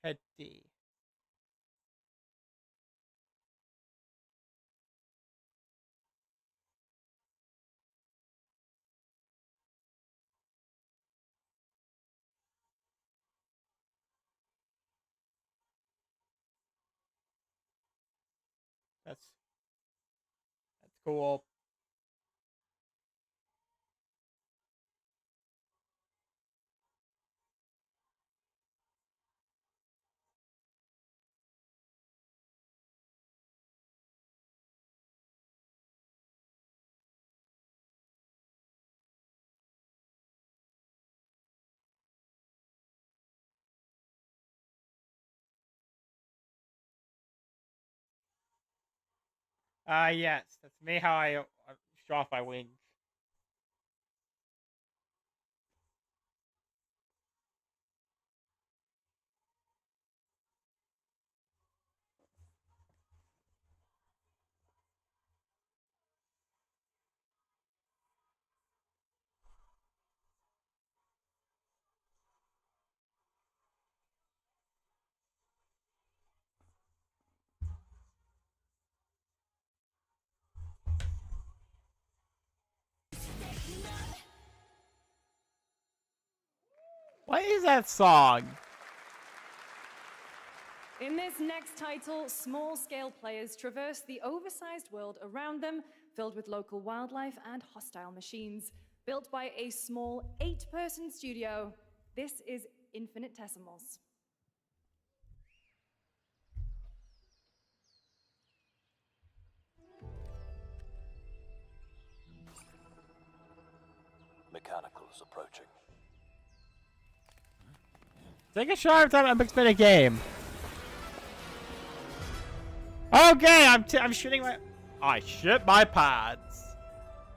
Teddy. That's cool. Yes, that's me how I show off my wings. What is that song? In this next title, small-scale players traverse the oversized world around them, filled with local wildlife and hostile machines. Built by a small 8-person studio, this is Infinitesimals. Mechanicals approaching. Take a shot every time I'm expecting a game. Okay, I'm shooting my. I shit my pads.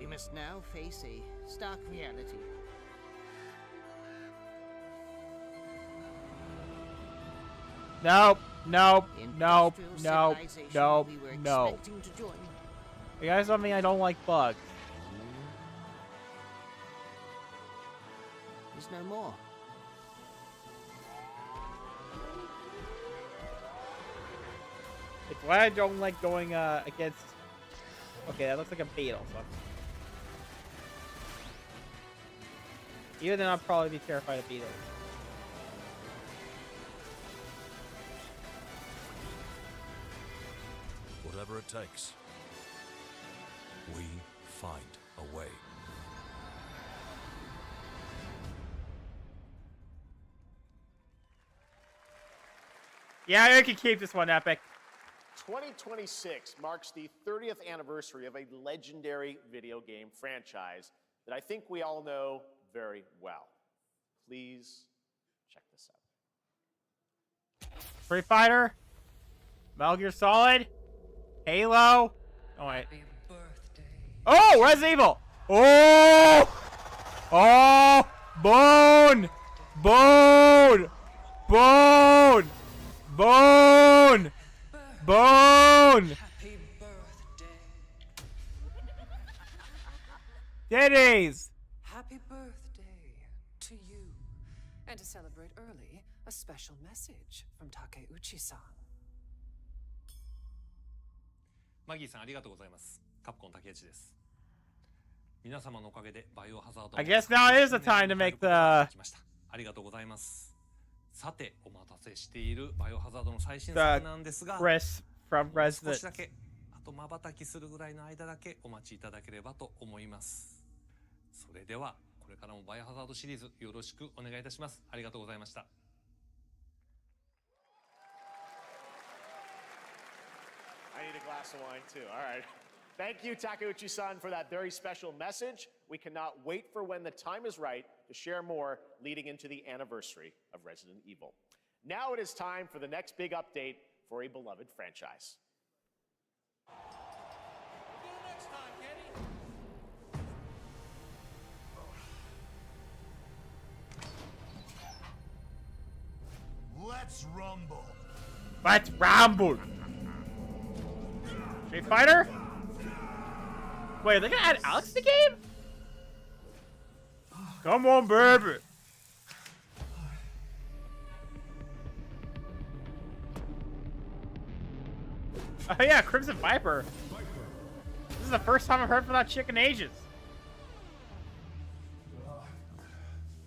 We must now face a stark reality. Nope, nope, nope, nope, nope, nope. You guys told me I don't like bugs. There's no more. It's why I don't like going against. Okay, that looks like a beetle. So even then, I'll probably be terrified of beetles. Whatever it takes, we find a way. Yeah, you can keep this one epic. 2026 marks the 30th anniversary of a legendary video game franchise that I think we all know very well. Please check this out. Street Fighter, Metal Gear Solid, Halo. Oh wait. Oh, Resident Evil. Oh, oh, bone, bone, bone, bone, bone. Titties. Happy birthday to you. And to celebrate early, a special message from Takeuchi-san. マギーさんありがとうございます。カプコン竹内です。皆様のおかげでバイオハザード I guess now is the time to make the ありがとうございます。さてお待たせしているバイオハザードの最新作なんですが、Chris from 少 Resident. しだけあと瞬きするぐらいの間だけお待ちいただければと思います。それではこれからもバイオハザードシリーズよろしくお願いいたします。ありがとうございました。I need a glass of wine too. All right. Thank you, Takeuchi-san, for that very special message. We cannot wait for when the time is right to share more leading into the anniversary of Resident Evil. Now it is time for the next big update for a beloved franchise. Let's rumble. Let's rumble. Street Fighter? Wait, are they gonna add Alex to the game? Come on, baby. Oh yeah, Crimson Viper. This is the first time I've heard from that chick in ages.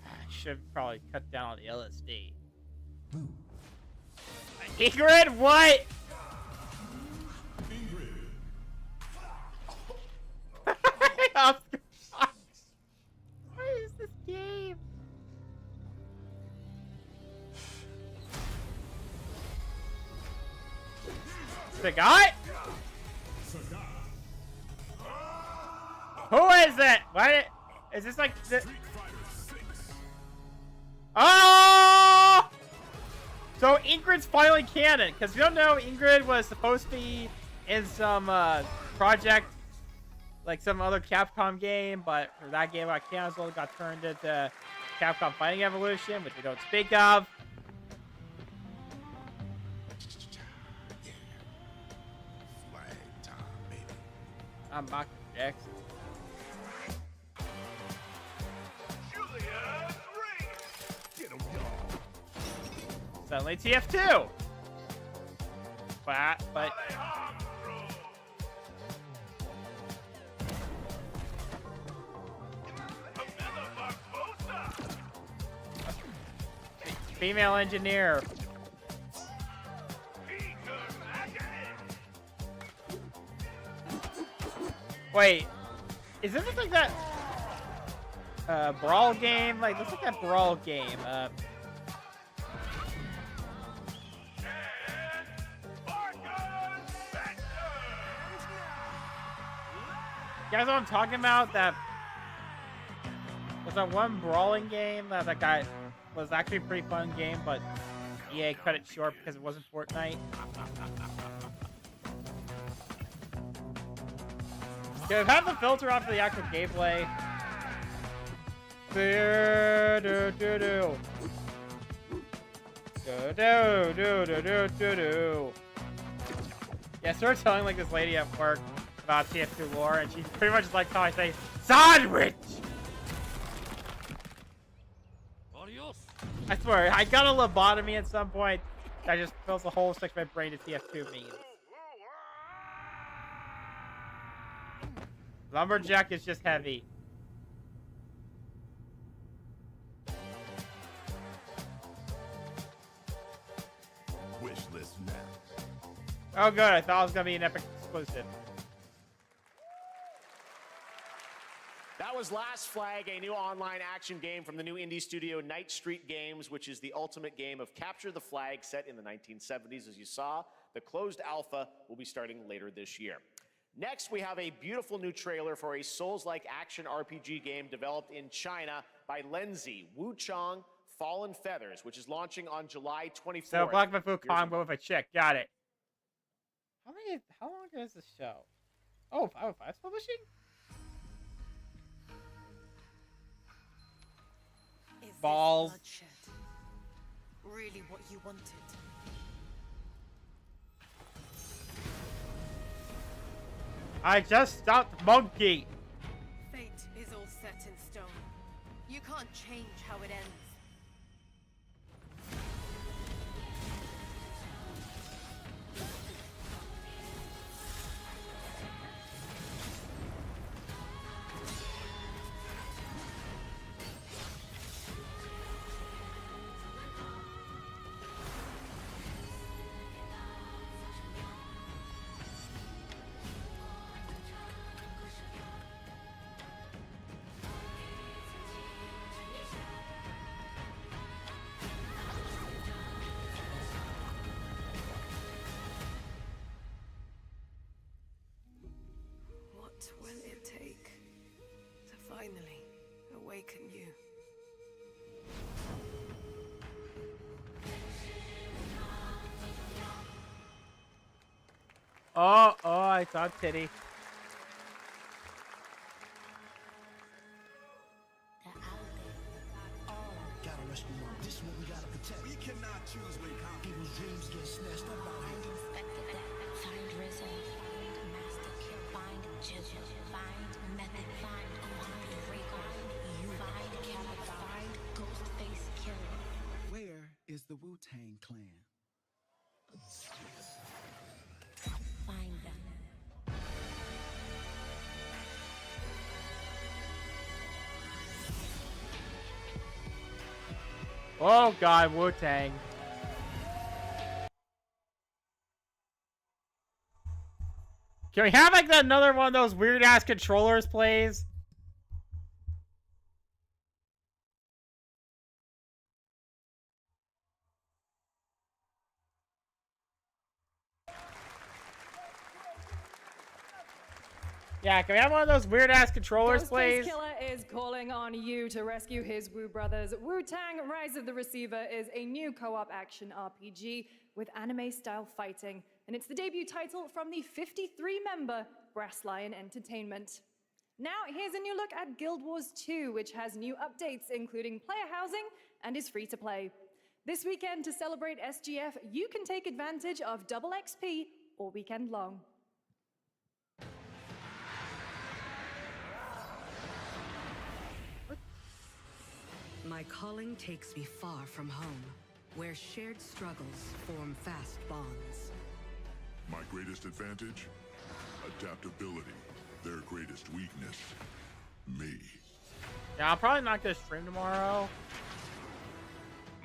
I should probably cut down on the LSD. Ingrid, what? What is this game? Sagat? Who is it? What? Is this like the... Oh! So Ingrid's finally canon, because you don't know Ingrid was supposed to be in some project, like some other Capcom game, but that game got canceled, got turned into Capcom Fighting Evolution, which we don't speak of. I'm Michael Jackson. Suddenly TF2. But female engineer. Wait, is this like that brawl game? Like, this is like that brawl game. You guys know what I'm talking about? That was that one brawling game that guy was actually a pretty fun game, but EA cut it short because it wasn't Fortnite. Yeah, have the filter off for the actual gameplay. Yeah, started telling like this lady at work about TF2 lore, and she pretty much likes how I say sandwich. I swear, I got a lobotomy at some point. I just fills the whole section of my brain to TF2 memes. Lumberjack is just heavy. Wish list now. Oh good, I thought it was gonna be an epic exclusive. That was Last Flag, a new online action game from the new indie studio Night Street Games, which is the ultimate game of capture the flag set in the 1970s. As you saw, the closed alpha will be starting later this year. Next, we have a beautiful new trailer for a Souls-like action RPG game developed in China by Lenzi, Wuchang Fallen Feathers, which is launching on July 24th. So Black Fu combo with a chick. Got it. How long is this show? Oh, 505's publishing? Balls. Really what you wanted? I just stopped Monkey. Fate is all set in stone. You can't change how it ends. What will it take to finally awaken you? Oh, I saw titty. Gotta rescue mom. This is what we gotta protect. We cannot choose when people's dreams get snatched up out here. Find Rizzo, find Master Kill, find Jizzle, find Method, find Rico, you find Kevin, find Ghostface Killer. Where is the Wu-Tang Clan? Find them. Oh God, Wu-Tang. Can we have like another one of those weird ass controllers, please? Yeah, can we have one of those weird ass controllers, Ghostface please? Killer is calling on you to rescue his Wu brothers. Wu-Tang Rise of the Receiver is a new co-op action RPG with anime-style fighting, and it's the debut title from the 53-member Brass Lion Entertainment. Now, here's a new look at Guild Wars 2, which has new updates, including player housing and is free to play. This weekend, to celebrate SGF, you can take advantage of double XP all weekend long. My calling takes me far from home, where shared struggles form fast bonds. My greatest advantage? Adaptability. Their greatest weakness? Me. Yeah, I'm probably not gonna stream tomorrow.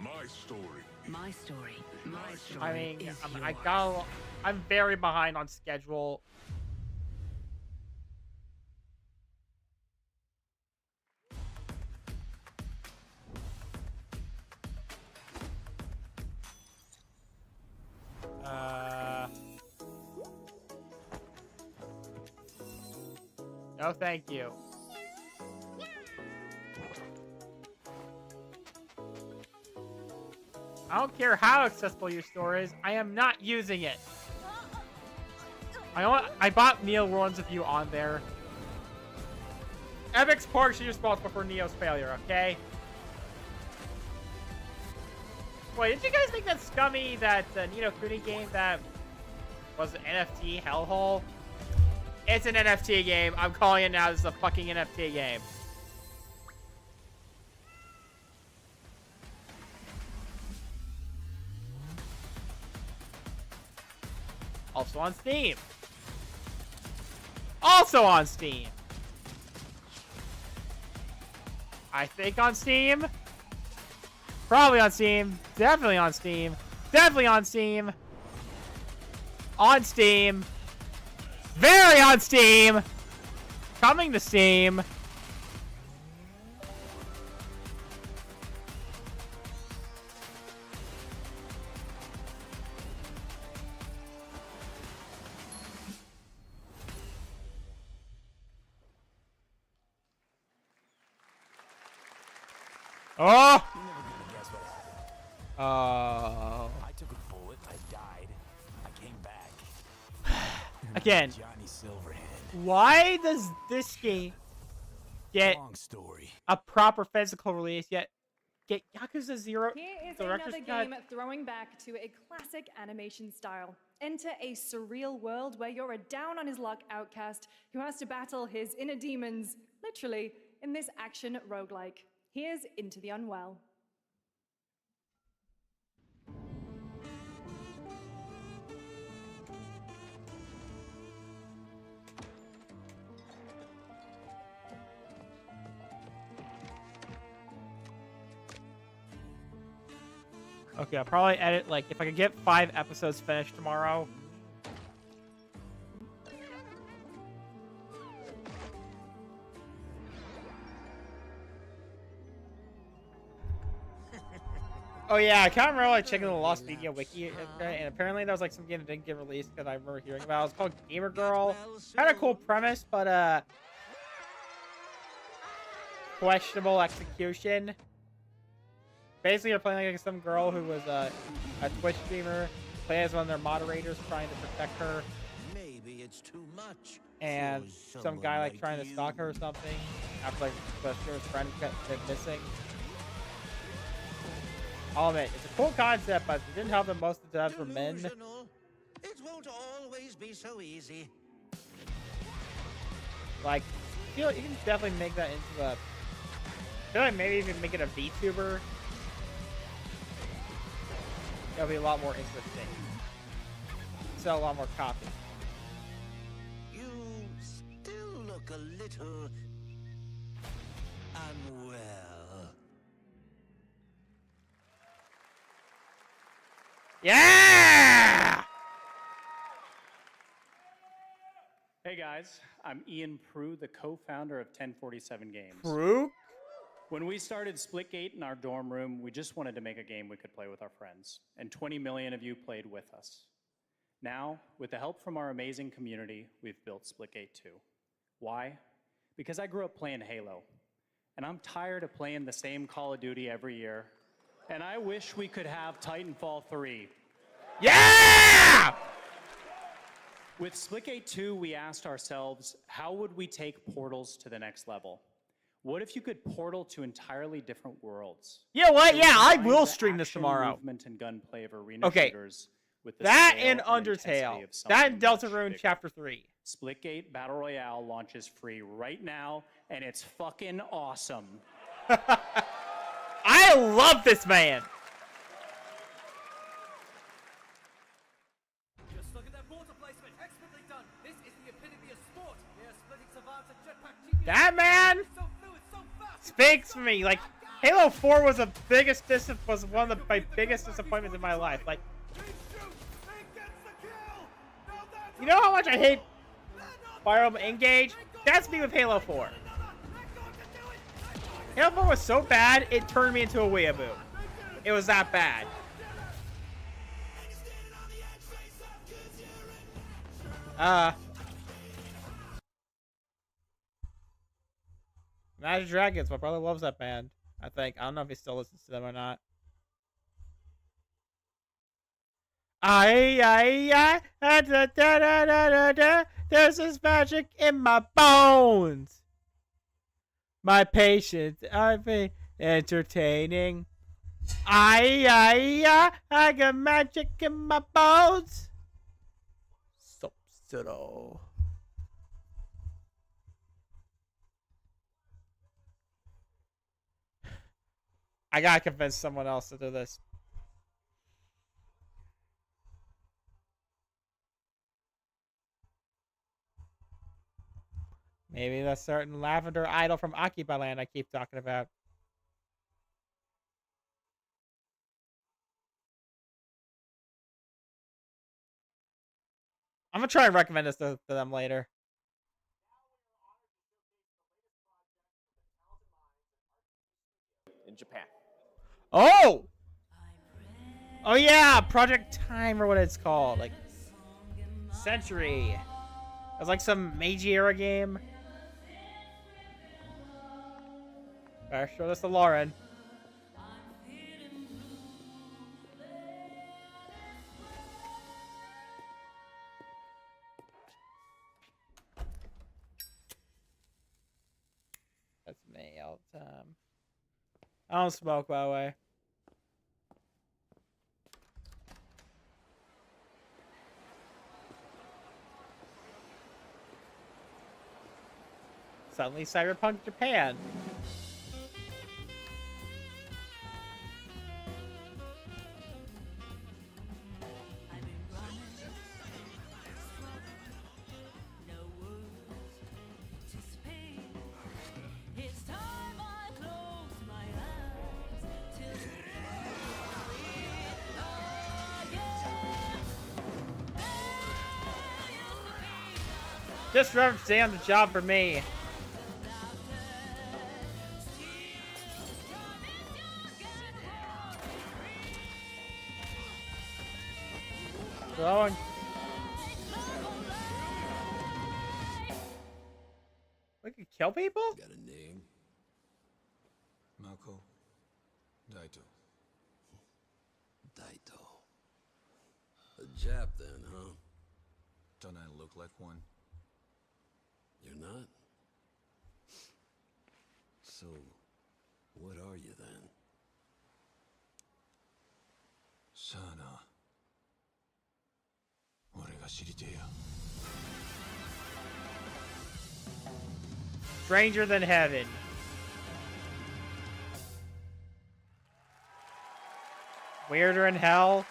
My story. My story. My story. I mean, is I'm very behind on schedule. No, thank you. I don't care how accessible your store is. I am not using it. I bought Neo runs with you on there. Epic's partially responsible for Neo's failure, okay? Wait, did you guys make that scummy, that Nino Kuni game that was an NFT hellhole? It's an NFT game. I'm calling it now. This is a fucking NFT game. Also on Steam. Also on Steam. I think on Steam. Probably on Steam. Definitely on Steam. Definitely on Steam. On Steam. Very on Steam. Coming to Steam. Oh! You're never gonna guess what happened. Oh. I took a bullet, I died, I came back. Again. Johnny Silverhand. Why does this game get Long story. a proper physical release yet get Yakuza 0 Here is director's another cut? game throwing back to a classic animation style. Enter a surreal world where you're a down-on-his-luck outcast who has to battle his inner demons, literally, in this action roguelike. Here's Into the Unwell. Okay, I'll probably edit, like, if I could get 5 episodes finished tomorrow. Oh yeah, I can't remember like checking the Lost Media Wiki, and apparently there was like some game that didn't get released because I remember hearing about it. It's called Gamer Girl. Kind of cool premise, but questionable execution. Basically, you're playing like some girl who was a Twitch streamer, play as one of their moderators trying to protect her. Maybe it's too much. And some guy like trying to stalk her or something after like the streamer's friend got missing. I'll admit, it's a cool concept, but it didn't help that most of the devs were men. It won't always be so easy. Like, you can definitely make that into a... I feel like maybe even make it a VTuber. It'll be a lot more interesting. Sell a lot more copies. You still look a little unwell. Yeah! Hey guys, I'm Ian Prue, the co-founder of 1047 Games. Prue? When we started Splitgate in our dorm room, we just wanted to make a game we could play with our friends, and 20 million of you played with us. Now, with the help from our amazing community, we've built Splitgate 2. Why? Because I grew up playing Halo, and I'm tired of playing the same Call of Duty every year, and I wish we could have Titanfall 3. Yeah! With Splitgate 2, we asked ourselves, how would we take portals to the next level? What if you could portal to entirely different worlds? You know what? So Yeah, I combine will the stream this action, tomorrow. Movement and gunplay of arena Okay. shooters with the That scale and intensity Undertale. of That and something Deltarune much bigger. Chapter 3. Splitgate Battle Royale launches free right now, and it's fucking awesome. I love this man. Just look at that water placement. Expertly done. This is the epitome of sport. They're splitting savants and jetpack genius. That man So fluid, so fast. speaks for me. Like, Halo 4 was was one of my biggest disappointments in my life. Like, you know how much I hate Fire Emblem Engage? That's me with Halo 4. Halo 4 was so bad, it turned me into a weeaboo. It was that bad. Imagine Dragons. My brother loves that band. I think. I don't know if he still listens to them or not. There's this magic in my bones. My patience, I've been entertaining. I got magic in my bones. Sub-Zero. I gotta convince someone else to do this. Maybe that certain lavender idol from Occupy Land I keep talking about. I'm gonna try and recommend this to them later. In Japan. Oh! Oh yeah, Project Time or what it's called. Like Century. It was like some Meiji era game. Alright, show this to Lauren. That's me all the time. I don't smoke, by the way. Suddenly, Cyberpunk Japan. Just remember to stay on the job for me. Throwing. We can kill people? Got a name? Mako. Daito. Daito. A Jap then, huh? Don't I look like one? You're not? So, what are you then? Sana. 俺が知りてえや。 Stranger than heaven. Weirder than hell.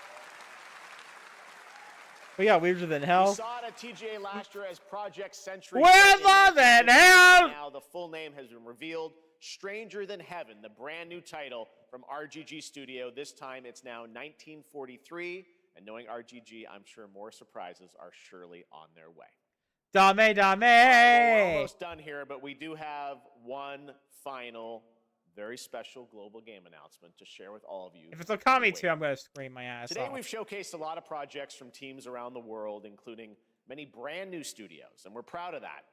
We got weirder than hell. We saw it at TGA last year as Project Century. Weirder than hell. Now the full name has been revealed. Stranger Than Heaven, the brand new title from RGG Studio. This time it's now 1943. And knowing RGG, I'm sure more surprises are surely on their way. Dame, dame. We're almost done here, but we do have one final, very special global game announcement to share with all of you. If it's Okami 2, I'm going to scream my ass Today off. we've showcased a lot of projects from teams around the world, including many brand new studios, and we're proud of that.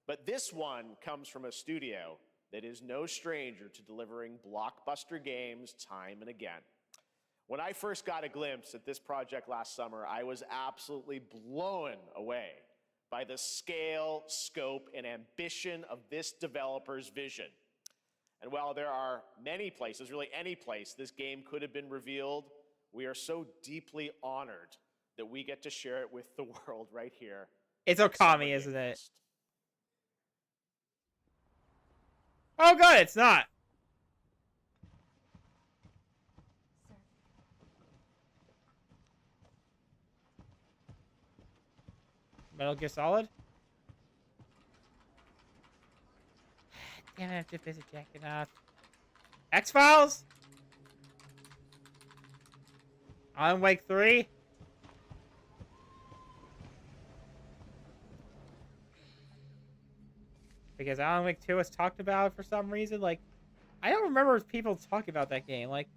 But this one comes from a studio that is no stranger to delivering blockbuster games time and again. When I first got a glimpse at this project last summer, I was absolutely blown away by the scale, scope, and ambition of this developer's vision. And while there are many places, really any place, this game could have been revealed, we are so deeply honored that we get to share it with the world right here. It's Okami, isn't it? Oh, good, it's not. Metal Gear Solid? Damn it, I have to visit jacking off. X-Files? Alan Wake 3? Because Alan Wake 2 was talked about for some reason. Like, I don't remember people talking about that game. Like,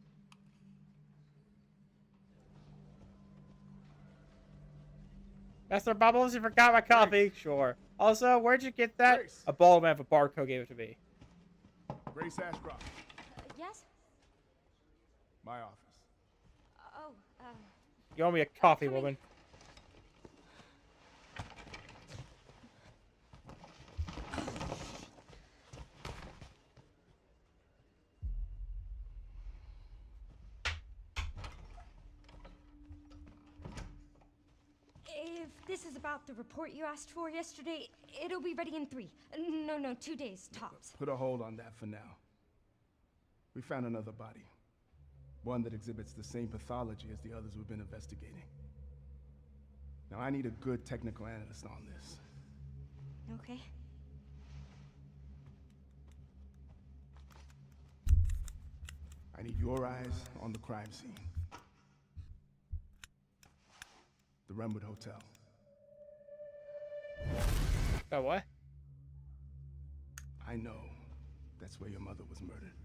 Master Bubbles, you forgot my coffee? Grace. Sure. Also, where'd you get that? Grace. A bald man with a barcode gave it to me. Grace Ashcroft. Yes? My office. You owe me a coffee, woman. If this is about the report you asked for yesterday, it'll be ready in 3. No, 2 days, tops. Put a hold on that for now. We found another body. One that exhibits the same pathology as the others we've been investigating. Now, I need a good technical analyst on this. Okay. I need your eyes on the crime scene. The Renwood Hotel. Oh, what? I know that's where your mother was murdered.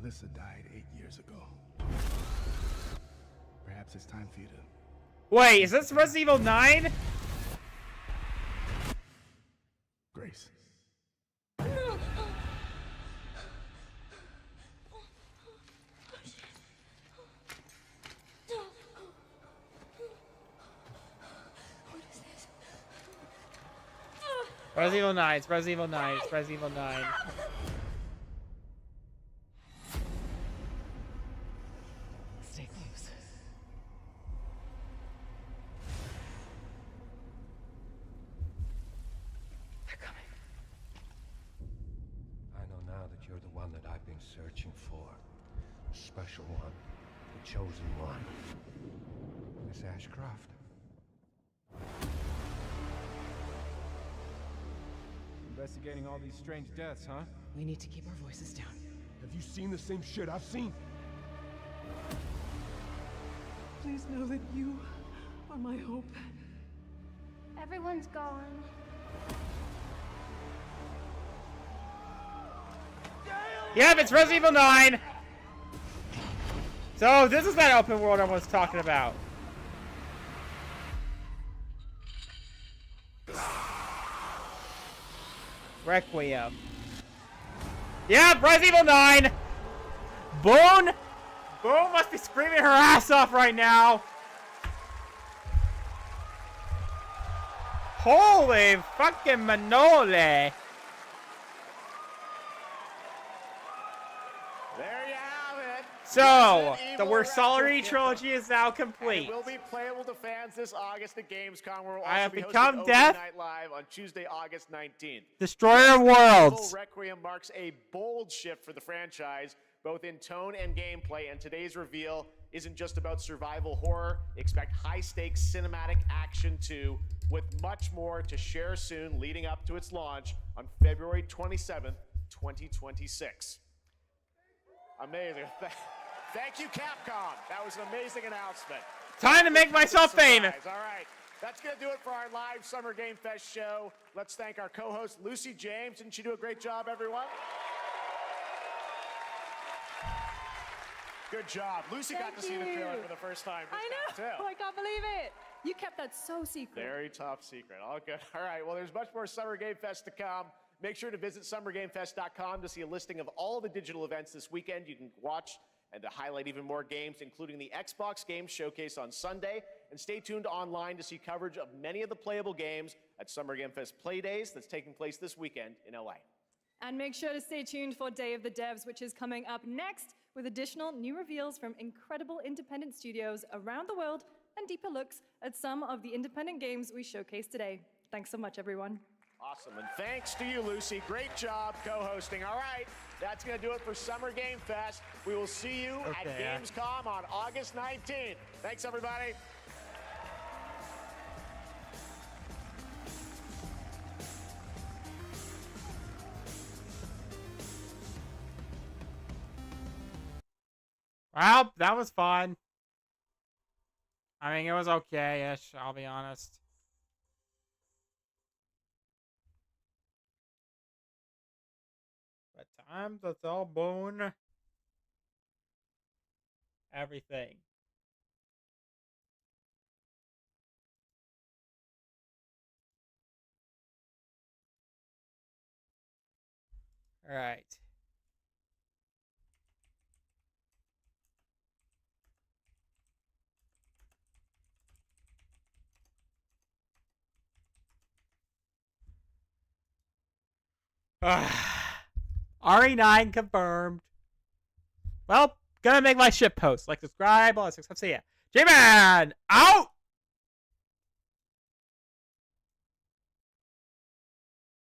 Alyssa died 8 years ago. Perhaps it's time for you to... Wait, is this Resident Evil 9? Grace. Resident Evil 9, it's Resident Evil 9, it's Resident Evil 9. Stay close. They're coming. I know now that you're the one that I've been searching for. The special one. The chosen one. Miss Ashcroft. Investigating all these strange deaths, huh? We need to keep our voices down. Have you seen the same shit I've seen? Please know that you are my hope. Everyone's gone. Yep, it's Resident Evil 9! So, this is that open world I was talking about. Requiem. Yeah, Resident Evil 9! Boone! Boone must be screaming her ass off right now! Holy fucking manole! There you have it. So, Resident the Evil Worsolary Requiem. trilogy is now And complete. it will be playable to fans this August at Gamescom, where we'll I also have be become hosting death. Opening Night Live on Tuesday, August 19th. Destroyer of Resident Worlds. Evil Requiem marks a bold shift for the franchise, both in tone and gameplay, and today's reveal isn't just about survival horror. Expect high-stakes cinematic action too, with much more to share soon leading up to its launch on February 27th, 2026. Amazing. Thank you, Capcom. That was an amazing announcement. Time to make myself famous. All right. That's going to do it for our live Summer Game Fest show. Let's thank our co-host, Lucy James. Didn't she do a great job, everyone? Good job. Lucy got to see the trailer for the first time. I know. Too. I can't believe it. You kept that so secret. Very top secret. All good. All right. Well, there's much more Summer Game Fest to come. Make sure to visit summergamefest.com to see a listing of all the digital events this weekend. You can watch and to highlight even more games, including the Xbox Games Showcase on Sunday. And stay tuned online to see coverage of many of the playable games at Summer Game Fest Play Days that's taking place this weekend in LA. And make sure to stay tuned for Day of the Devs, which is coming up next with additional new reveals from incredible independent studios around the world and deeper looks at some of the independent games we showcased today. Thanks so much, everyone. Awesome. And thanks to you, Lucy. Great job co-hosting. All right. That's going to do it for Summer Game Fest. We will see you at Gamescom on August 19th. Thanks, everybody. Well, that was fun. I mean, it was okay-ish, I'll be honest. But time to tell Boone everything. All right. RE9 confirmed. Well, gonna make my ship post. Like, subscribe, all that stuff. See ya. J-Man, out!